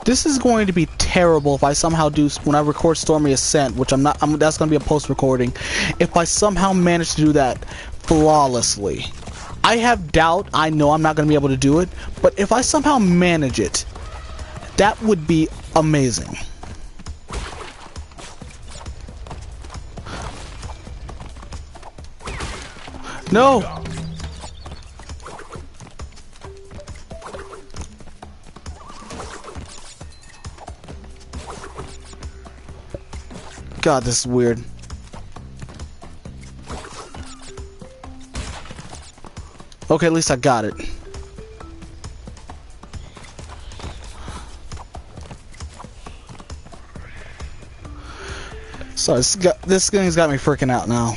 This is going to be terrible if I somehow do, when I record Stormy Ascent, which I'm not, that's going to be a post-recording, if I somehow manage to do that flawlessly. I have doubt, I know I'm not going to be able to do it, but if I somehow manage it, that would be amazing. No! God, this is weird. Okay, at least I got it. So this thing's got me freaking out now.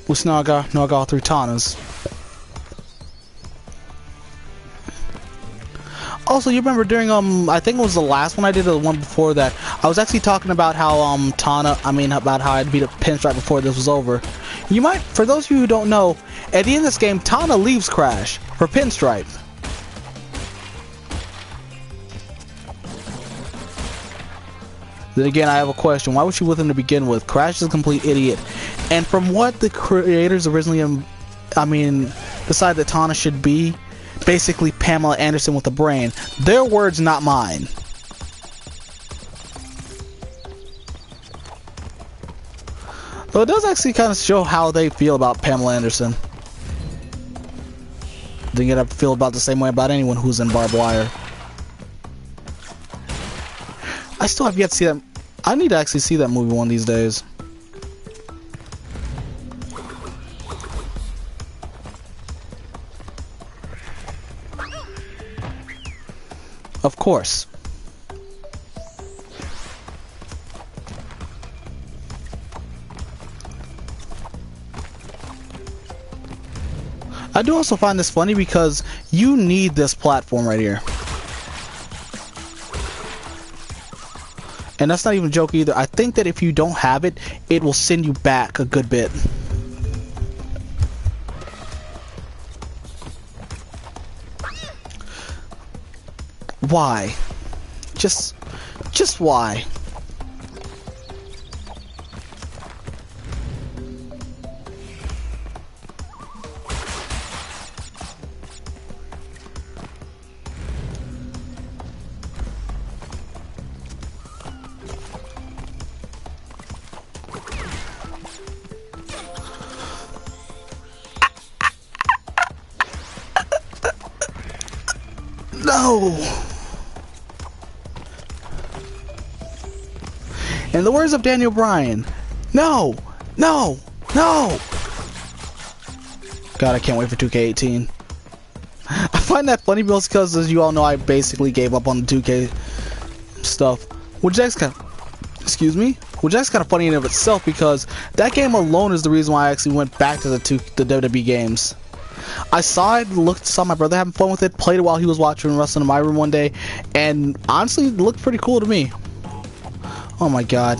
Well, now I got all three Tanas. Also, you remember during I think it was the last one I did, or the one before that, I was actually talking about how about how I'd beat a Pinstripe before this was over. You might, for those of you who don't know, at the end of this game, Tana leaves Crash for Pinstripe. Then again, I have a question. Why was she with him to begin with? Crash is a complete idiot. And from what the creators originally, decided that Tana should be, basically Pamela Anderson with a brain. Their words, not mine. Though it does actually kind of show how they feel about Pamela Anderson. Then you gotta feel about the same way about anyone who's in barbed wire. I still have yet to see that. I need to actually see that movie one of these days. Of course. I do also find this funny because you need this platform right here. And that's not even a joke either. I think that if you don't have it, it will send you back a good bit. Why? Just why? No! In the words of Daniel Bryan, no! No! No! God, I can't wait for 2K18. I find that funny because, as you all know, I basically gave up on the 2K stuff. Which is kind of, excuse me? Which is kind of funny in and of itself because that game alone is the reason why I actually went back to the WWE games. I saw it, saw my brother having fun with it, played it while he was watching wrestling in my room one day, and honestly, it looked pretty cool to me. Oh my god.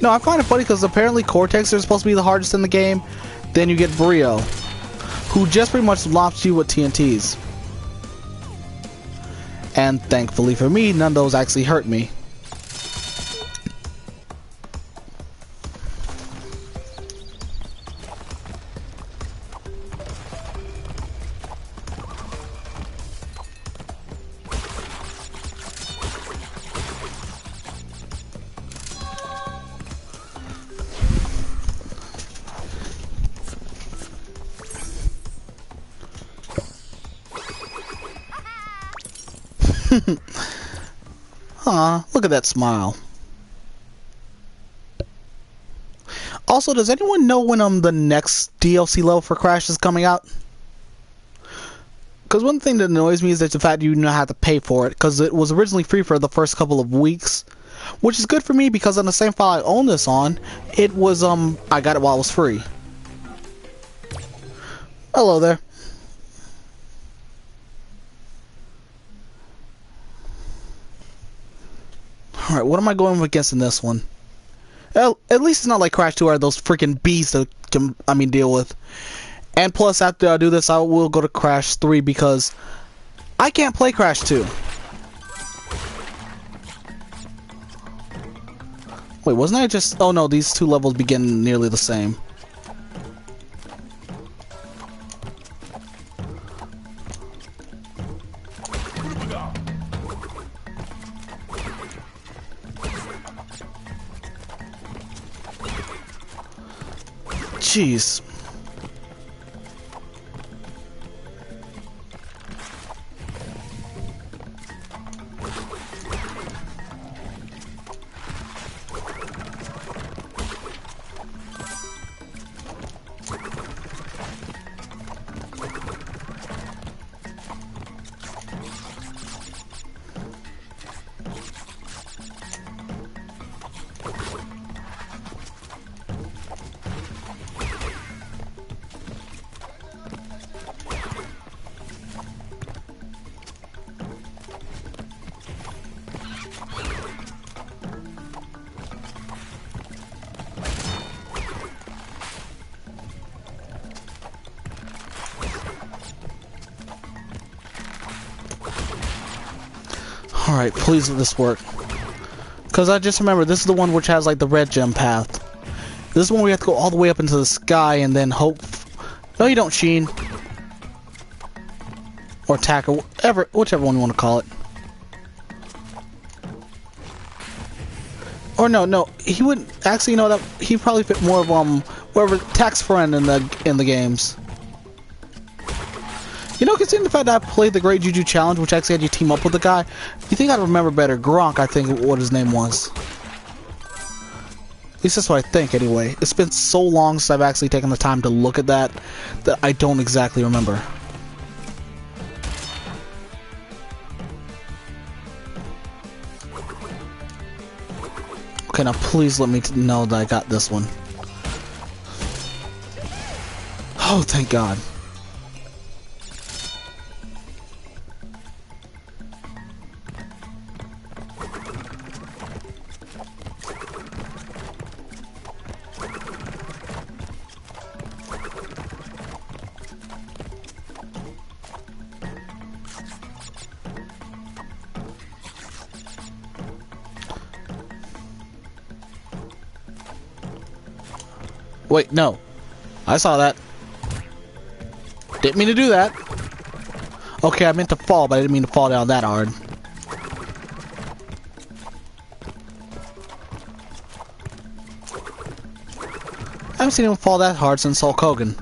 No, I find it funny because apparently Cortex is supposed to be the hardest in the game. Then you get Brio, who just pretty much lofts you with TNTs. And thankfully for me, none of those actually hurt me. Aw, look at that smile. Also, does anyone know when the next DLC level for Crash is coming out? Because one thing that annoys me is that the fact you not have to pay for it, because it was originally free for the first couple of weeks, which is good for me because on the same file I own this on, it was I got it while it was free. Hello there. Alright, what am I going up against in this one? At least it's not like Crash 2 or those freaking beasts that can, deal with. And plus, after I do this, I will go to Crash 3 because I can't play Crash 2. Wait, wasn't I just... Oh no, these two levels begin nearly the same. Jeez. Alright, please let this work. Because I just remember, this is the one which has like the red gem path. This is one we have to go all the way up into the sky and then hope... No, you don't, Sheen. Or attack, or whichever one you want to call it. Or no, he wouldn't... Actually, you know, that he probably fit more of, whoever, Tack's friend in the games. You know, considering the fact that I played the Great Juju Challenge, which actually had you team up with the guy, you think I'd remember better. Gronk, I think what his name was. At least that's what I think, anyway. It's been so long since I've actually taken the time to look at that, that I don't exactly remember. Okay, now please let me know that I got this one. Oh, thank God. Wait, no. I saw that. Didn't mean to do that. Okay, I meant to fall, but I didn't mean to fall down that hard. I haven't seen him fall that hard since Hulk Hogan.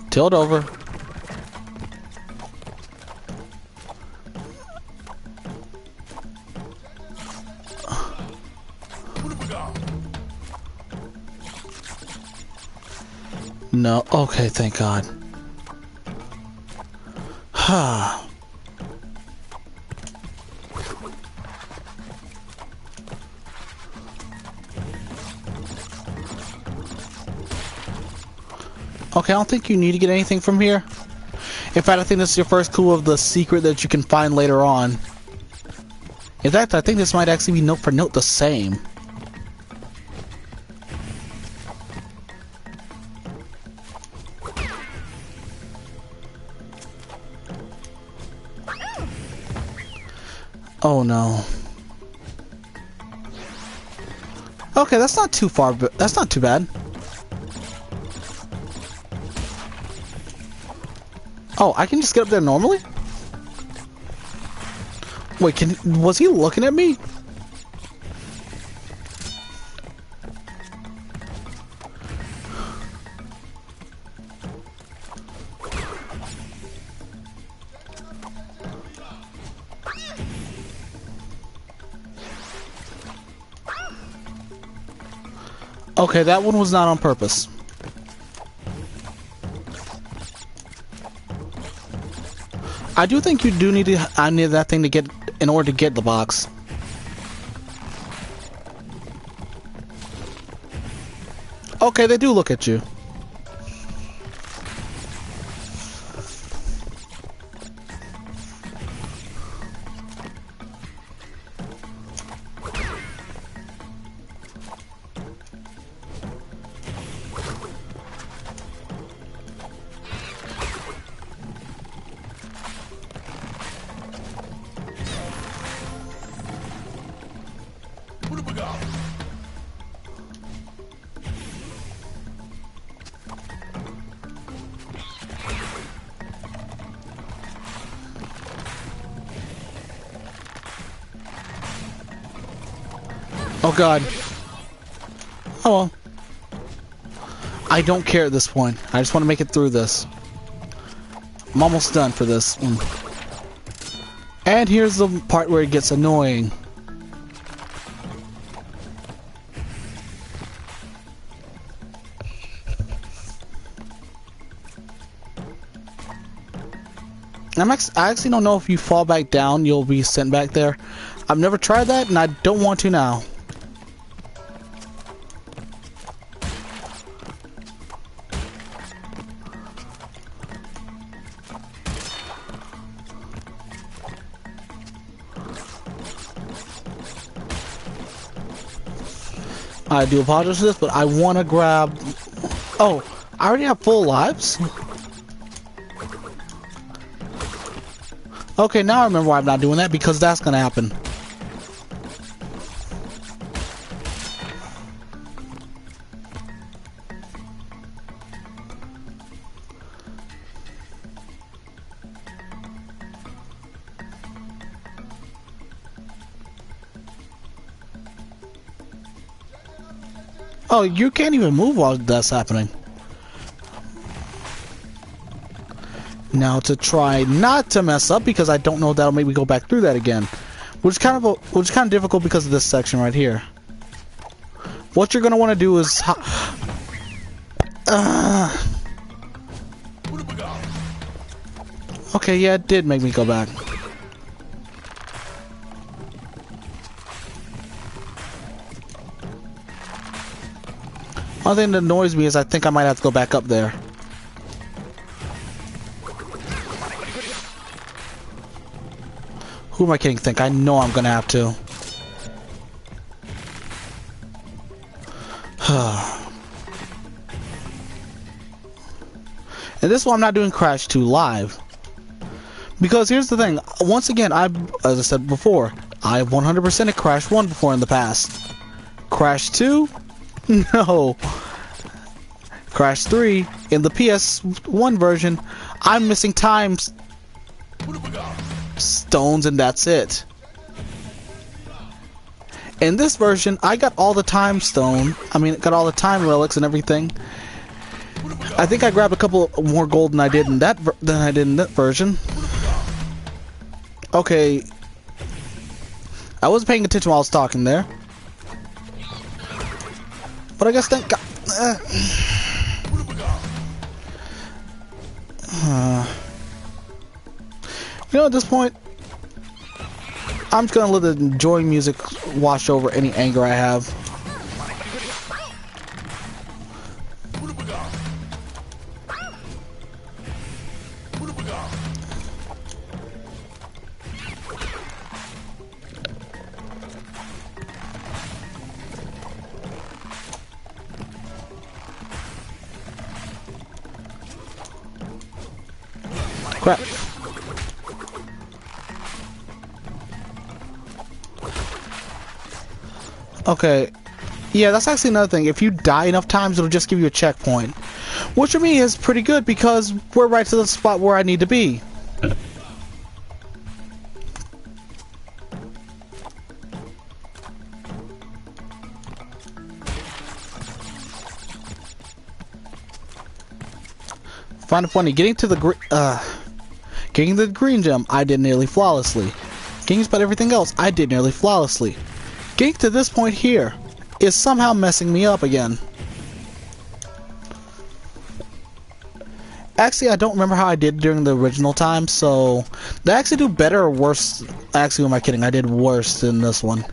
Tilt over. No. Okay, thank God. Okay, I don't think you need to get anything from here. In fact, I think this is your first clue of the secret that you can find later on. In fact, I think this might actually be note for note the same. Oh no. Okay, that's not too far, but that's not too bad. Oh, I can just get up there normally? Wait, was he looking at me? Okay, that one was not on purpose. I do think you do need to. I need that thing to get in order to get the box. Okay, they do look at you. Oh God. Oh well. I don't care at this point. I just want to make it through this. I'm almost done for this. And here's the part where it gets annoying. I actually don't know if you fall back down, you'll be sent back there. I've never tried that, and I don't want to now. I do apologize for this, but I want to grab... Oh, I already have full lives? Okay, now I remember why I'm not doing that, because that's gonna happen. Oh, you can't even move while that's happening. Now to try not to mess up, because I don't know if that'll make me go back through that again, which is kind of difficult because of this section right here. What you're gonna want to do is okay, yeah, it did make me go back. One thing that annoys me is I think I might have to go back up there. Who am I kidding? Think I know I'm gonna have to. And this one I'm not doing Crash 2 live, Because here's the thing. Once again, as I said before, I've 100%ed Crash 1 before in the past. Crash 2? No. Crash 3, in the PS1 version, I'm missing time stones and that's it. In this version, I got all the time got all the time relics and everything. I think I grabbed a couple more gold than I did in that version. Okay. I wasn't paying attention while I was talking there. But I guess thank God. You know, at this point, I'm just gonna let the enjoying music wash over any anger I have. Crap. Okay. Yeah, that's actually another thing. If you die enough times, it'll just give you a checkpoint. Which for me is pretty good because we're right to the spot where I need to be. Find it funny. Getting to the green gem, I did nearly flawlessly. Getting about everything else, I did nearly flawlessly. Getting to this point here is somehow messing me up again. Actually, I don't remember how I did during the original time, so did I actually do better or worse? Actually, who am I kidding? I did worse than this one.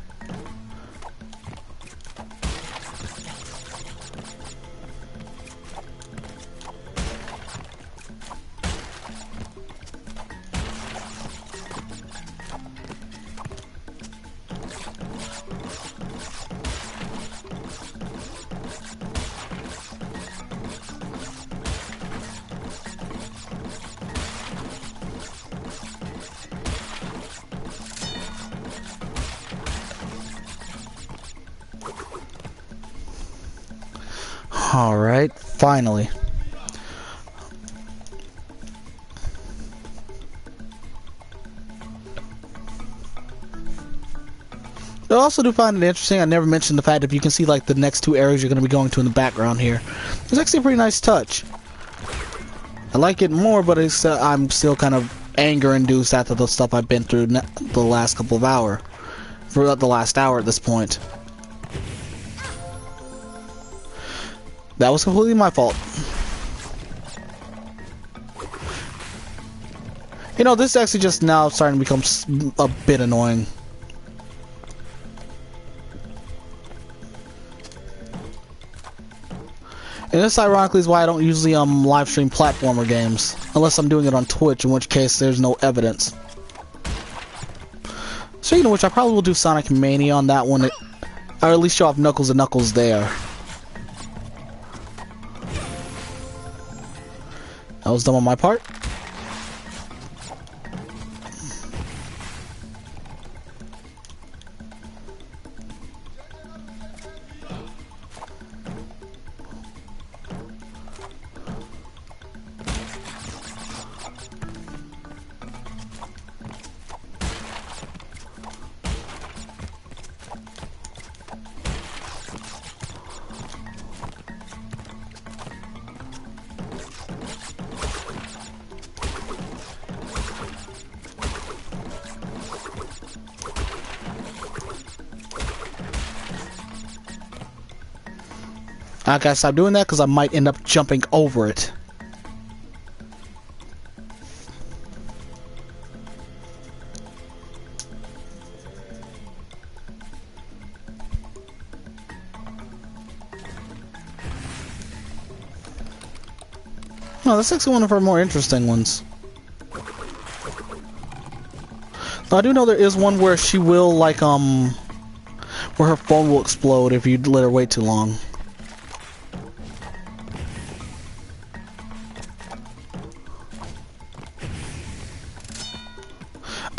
Alright, finally. I also do find it interesting, I never mentioned the fact if you can see like the next two areas you're going to be going to in the background here. It's actually a pretty nice touch. I like it more, but it's, I'm still kind of anger-induced after the stuff I've been through the last couple of hours. For the last hour at this point. That was completely my fault. You know, this is actually just now starting to become a bit annoying. And this, ironically, is why I don't usually live stream platformer games. Unless I'm doing it on Twitch, in which case there's no evidence. Speaking of which, I probably will do Sonic Mania on that one. Or at least show off Knuckles and Knuckles there. That was dumb on my part. I gotta stop doing that because I might end up jumping over it. No, that's actually one of her more interesting ones. Now, I do know there is one where she will, like, where her phone will explode if you let her wait too long.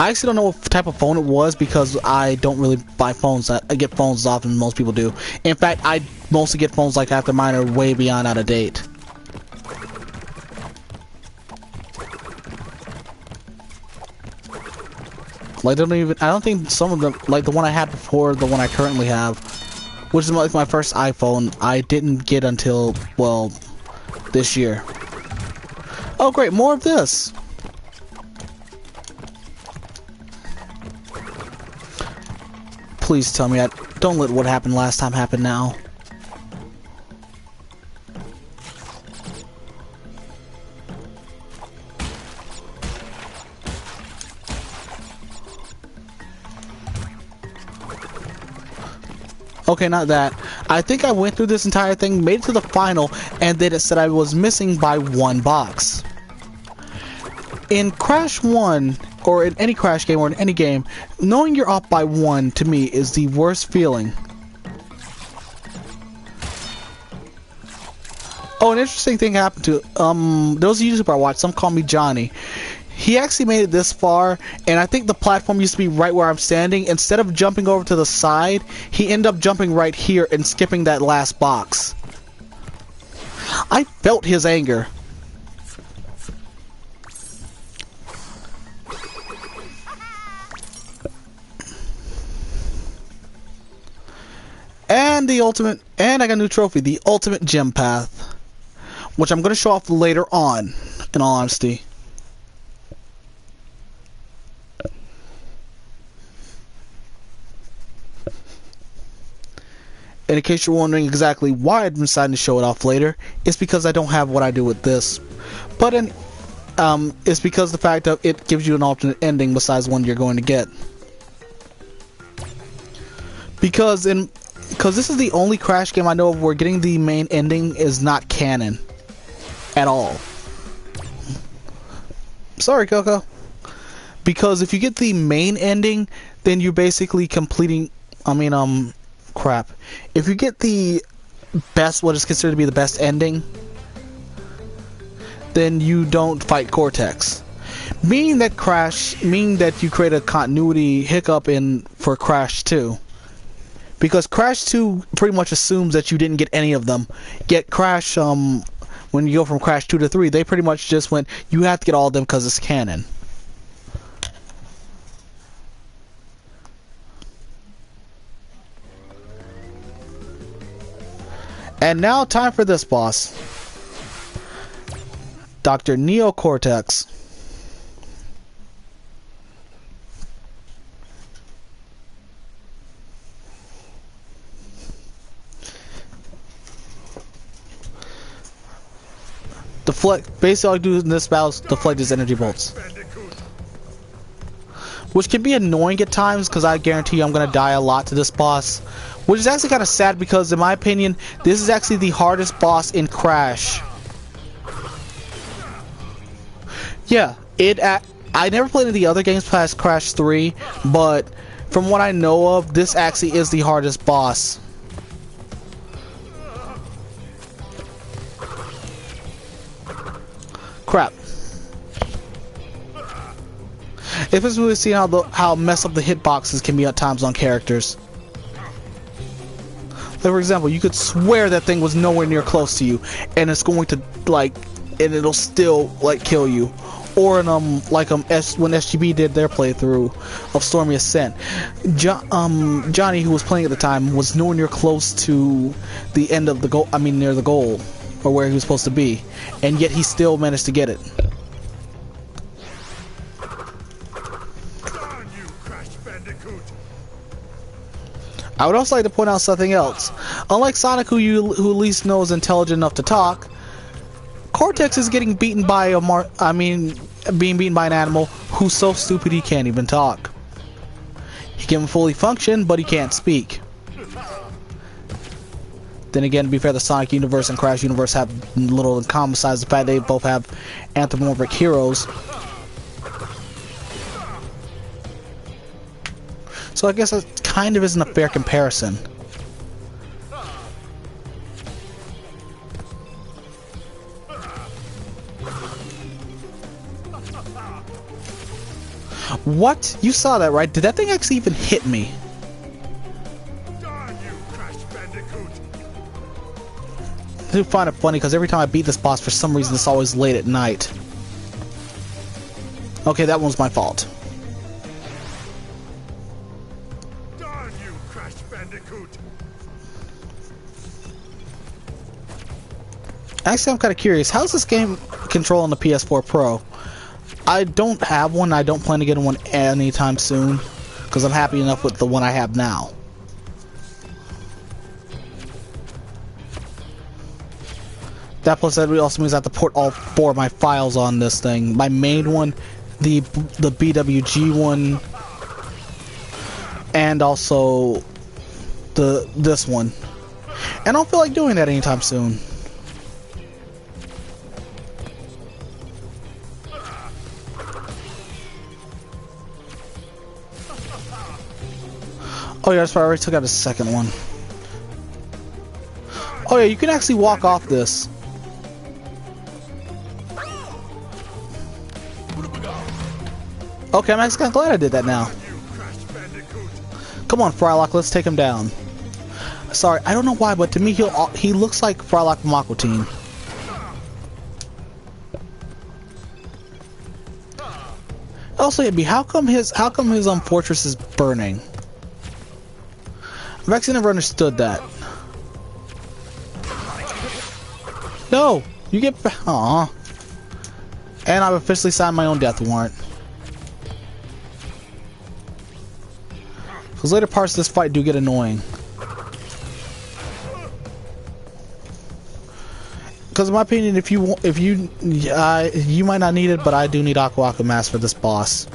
I actually don't know what type of phone it was because I don't really buy phones. I get phones as often as most people do. In fact, I mostly get phones like after mine are way beyond out of date. Like, I don't think some of them, like the one I had before, the one I currently have, which is like my first iPhone, I didn't get until, well, this year. Oh great, more of this! Please tell me don't let what happened last time happen now. Okay, not that. I think I went through this entire thing, made it to the final, and then it said I was missing by one box. In Crash 1, or in any Crash game, or in any game, knowing you're off by one, to me, is the worst feeling. Oh, an interesting thing happened to, there was a YouTuber I watched, some call me Johnny. He actually made it this far, and I think the platform used to be right where I'm standing. Instead of jumping over to the side, he ended up jumping right here and skipping that last box. I felt his anger. And the ultimate, and I got a new trophy, the ultimate gem path, which I'm going to show off later on, in all honesty. And in case you're wondering exactly why I'm deciding to show it off later, it's because I don't have what I do with this. But it's because the fact of it gives you an alternate ending besides one you're going to get. Because this is the only Crash game I know of where getting the main ending is not canon at all. Sorry, Coco. Because if you get the main ending, then you're basically completing. Crap. If you get the best, what is considered to be the best ending, then you don't fight Cortex. Meaning that you create a continuity hiccup for Crash 2. Because Crash 2 pretty much assumes that you didn't get any of them. Yet Crash, when you go from Crash 2 to 3, they pretty much just went, you have to get all of them because it's canon. And now, time for this boss. Dr. Neo Cortex. Basically all I do in this battle is deflect his energy bolts. Which can be annoying at times, because I guarantee you I'm going to die a lot to this boss. Which is actually kind of sad, because in my opinion, this is actually the hardest boss in Crash. Yeah, I never played any of the other games past Crash 3, but from what I know of, this actually is the hardest boss. Crap. If it's really seeing how messed up the hitboxes can be at times on characters. Like, for example, you could swear that thing was nowhere near close to you, and it's going to and it'll still kill you. Or in when SGB did their playthrough of Stormy Ascent, Johnny, who was playing at the time, was nowhere near close to the end of the goal. I mean, near the goal, or where he was supposed to be, and yet he still managed to get it. Darn you, Crash Bandicoot! I would also like to point out something else. Unlike Sonic, who at least knows intelligent enough to talk, Cortex is getting beaten by being beaten by an animal who's so stupid he can't even talk. He can fully function, but he can't speak. Then again, to be fair, the Sonic universe and Crash universe have little in common besides the fact they both have anthropomorphic heroes. So I guess that kind of isn't a fair comparison. What? You saw that, right? Did that thing actually even hit me? Darn you, Crash Bandicoot! I do find it funny because every time I beat this boss, for some reason, it's always late at night. Okay, that one's my fault. Darn you, Crash Bandicoot! Actually, I'm kind of curious. How's this game control on the PS4 Pro? I don't have one. I don't plan to get one anytime soon because I'm happy enough with the one I have now. That plus that also means I have to port all 4 of my files on this thing. My main one, the BWG one, and also this one. And I don't feel like doing that anytime soon. Oh yeah, that's right, I already took out the second one. Oh yeah, you can actually walk off this. Okay, I'm actually glad I did that now. Come on, Frylock, let's take him down. Sorry, I don't know why, but to me he looks like Frylock from Aqua Teen. Also, Ibby, how come his fortress is burning? I've actually never understood that. No, you get. Aww. And I've officially signed my own death warrant. Because later parts of this fight do get annoying. Because in my opinion, you might not need it, but I do need Aqua Mask for this boss.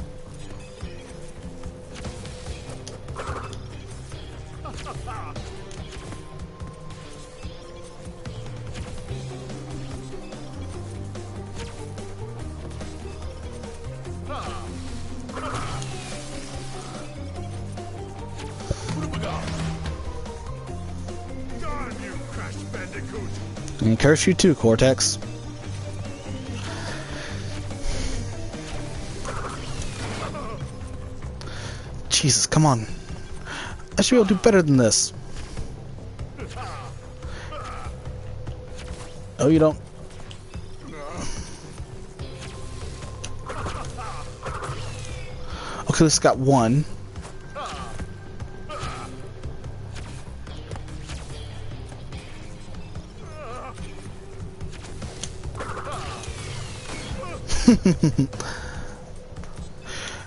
Darn you, Crash Bandicoot! And curse you too, Cortex. Jesus, come on. I should be able to do better than this. Oh, you don't. Okay, this got one.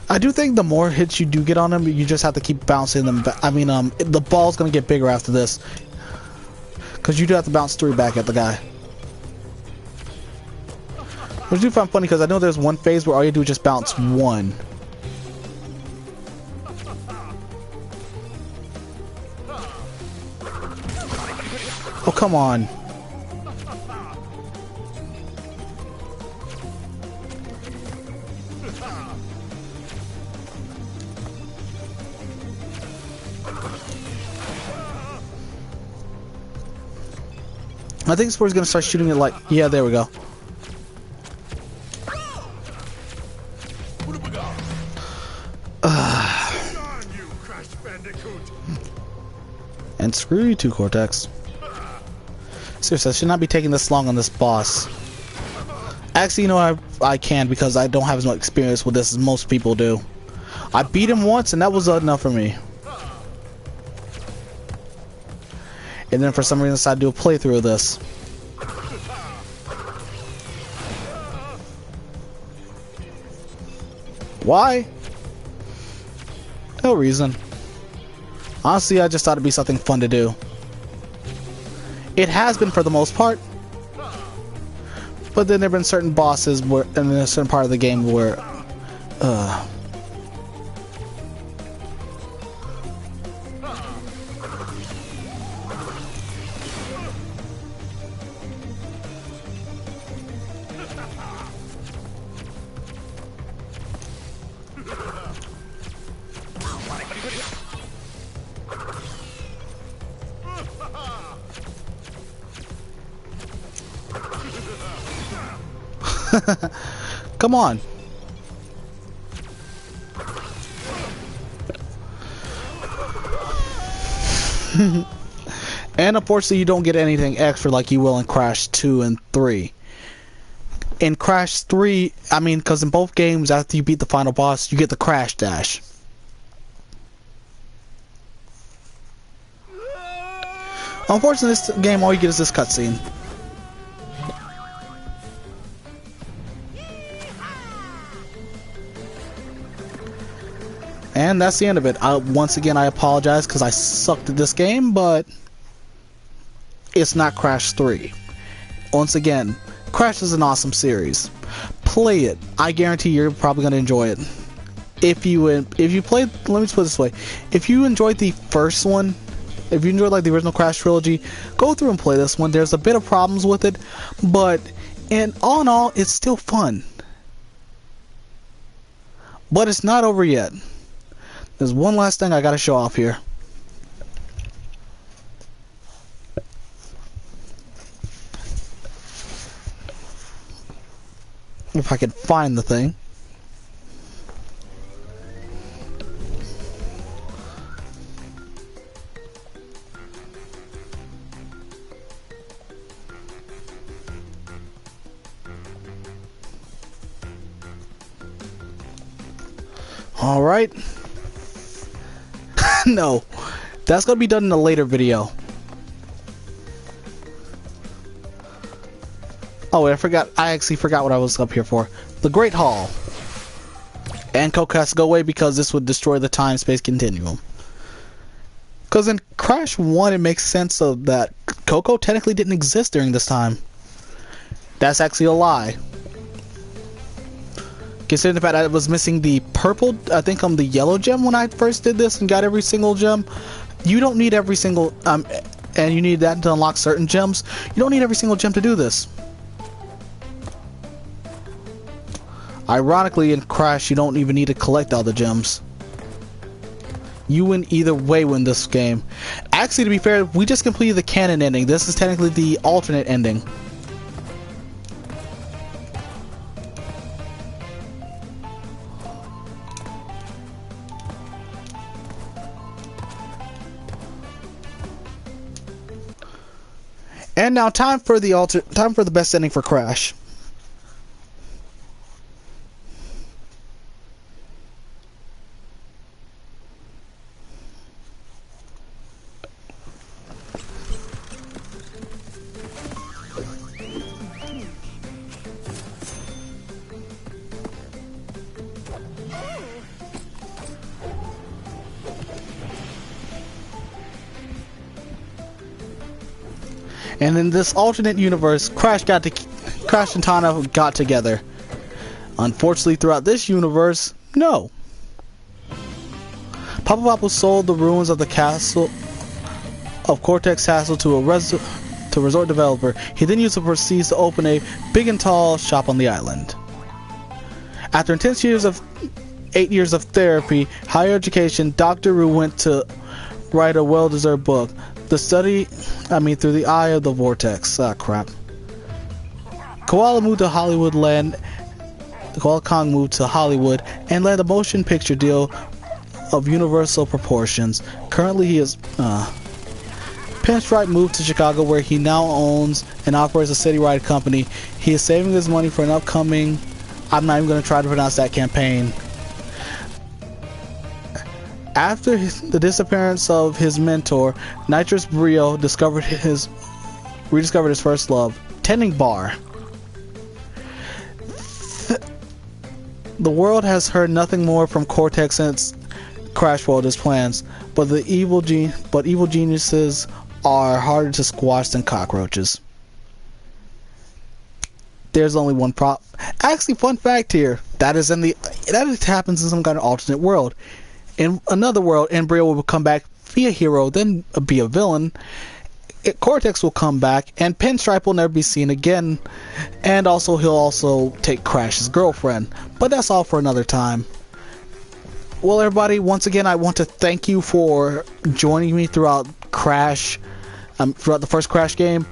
I do think the more hits you do get on them, you just have to keep bouncing them back. I mean, the ball's gonna get bigger after this, because you do have to bounce 3 back at the guy. Which I do find funny because I know there's one phase where all you do is just bounce 1. Oh, come on. I think this is where he's gonna start shooting it like, yeah, there we go. Darn you, Crash Bandicoot! And screw you too, Cortex. Seriously, I should not be taking this long on this boss. Actually, you know, I can because I don't have as much experience with this as most people do. I beat him once and that was enough for me. And then for some reason I decided to do a playthrough of this. Why? No reason. Honestly, I just thought it'd be something fun to do. It has been for the most part. But then there have been certain bosses where, and then a certain part of the game where, come on. And unfortunately, you don't get anything extra like you will in Crash 2 and 3. In Crash 3, I mean, because in both games, after you beat the final boss, you get the Crash Dash. Unfortunately, this game, all you get is this cutscene. And that's the end of it. Once again, I apologize because I sucked at this game, but it's not Crash 3. Once again, Crash is an awesome series. Play it. I guarantee you're probably going to enjoy it. If you played, let me just put it this way. If you enjoyed the first one, if you enjoyed like the original Crash trilogy, go through and play this one. There's a bit of problems with it, but all in all, it's still fun. But it's not over yet. There's one last thing I gotta show off here. If I can find the thing. All right. No, that's gonna be done in a later video. Oh, wait, I actually forgot what I was up here for. The Great Hall. And Coco has to go away because this would destroy the time-space continuum. Because in Crash 1, it makes sense of that Coco technically didn't exist during this time. That's actually a lie. Considering the fact that I was missing the purple, I think the yellow gem when I first did this and got every single gem. You don't need every single, and you need that to unlock certain gems. You don't need every single gem to do this. Ironically, in Crash, you don't even need to collect all the gems. You win either way win this game. Actually, to be fair, we just completed the canon ending. This is technically the alternate ending. And now time for the best ending for Crash. And in this alternate universe, Crash and Tana got together. Unfortunately, throughout this universe, no. Papa Papa sold the ruins of the castle of Cortex Castle to a resort developer. He then used the proceeds to open a big and tall shop on the island. After 8 years of therapy, higher education, Dr. Ru went to write a well-deserved book. Through the eye of the vortex. Ah, crap. Koala moved to Hollywood Koala Kong moved to Hollywood and landed a motion picture deal of universal proportions. Currently, he is, Pinstripe moved to Chicago, where he now owns and operates a citywide company. He is saving his money for an upcoming, I'm not even going to try to pronounce that campaign. After the disappearance of his mentor, Nitrous Brio rediscovered his first love, tending bar. The world has heard nothing more from Cortex since Crash foiled his plans, but evil geniuses are harder to squash than cockroaches. There's only one problem. Actually, fun fact here: that happens in some kind of alternate world. In another world, Embryo will come back, be a hero, then be a villain. Cortex will come back, and Pinstripe will never be seen again. And also, he'll also take Crash's girlfriend. But that's all for another time. Well, everybody, once again, I want to thank you for joining me throughout Crash, throughout the first Crash game.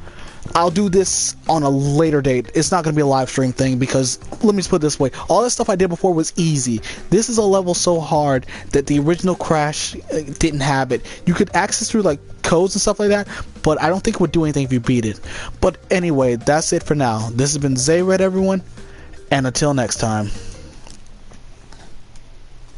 I'll do this on a later date. It's not going to be a live stream thing because, let me just put it this way, all that stuff I did before was easy. This is a level so hard that the original Crash didn't have it. You could access through like codes and stuff like that, but I don't think it would do anything if you beat it. But anyway, that's it for now. This has been Zay Red, everyone, and until next time.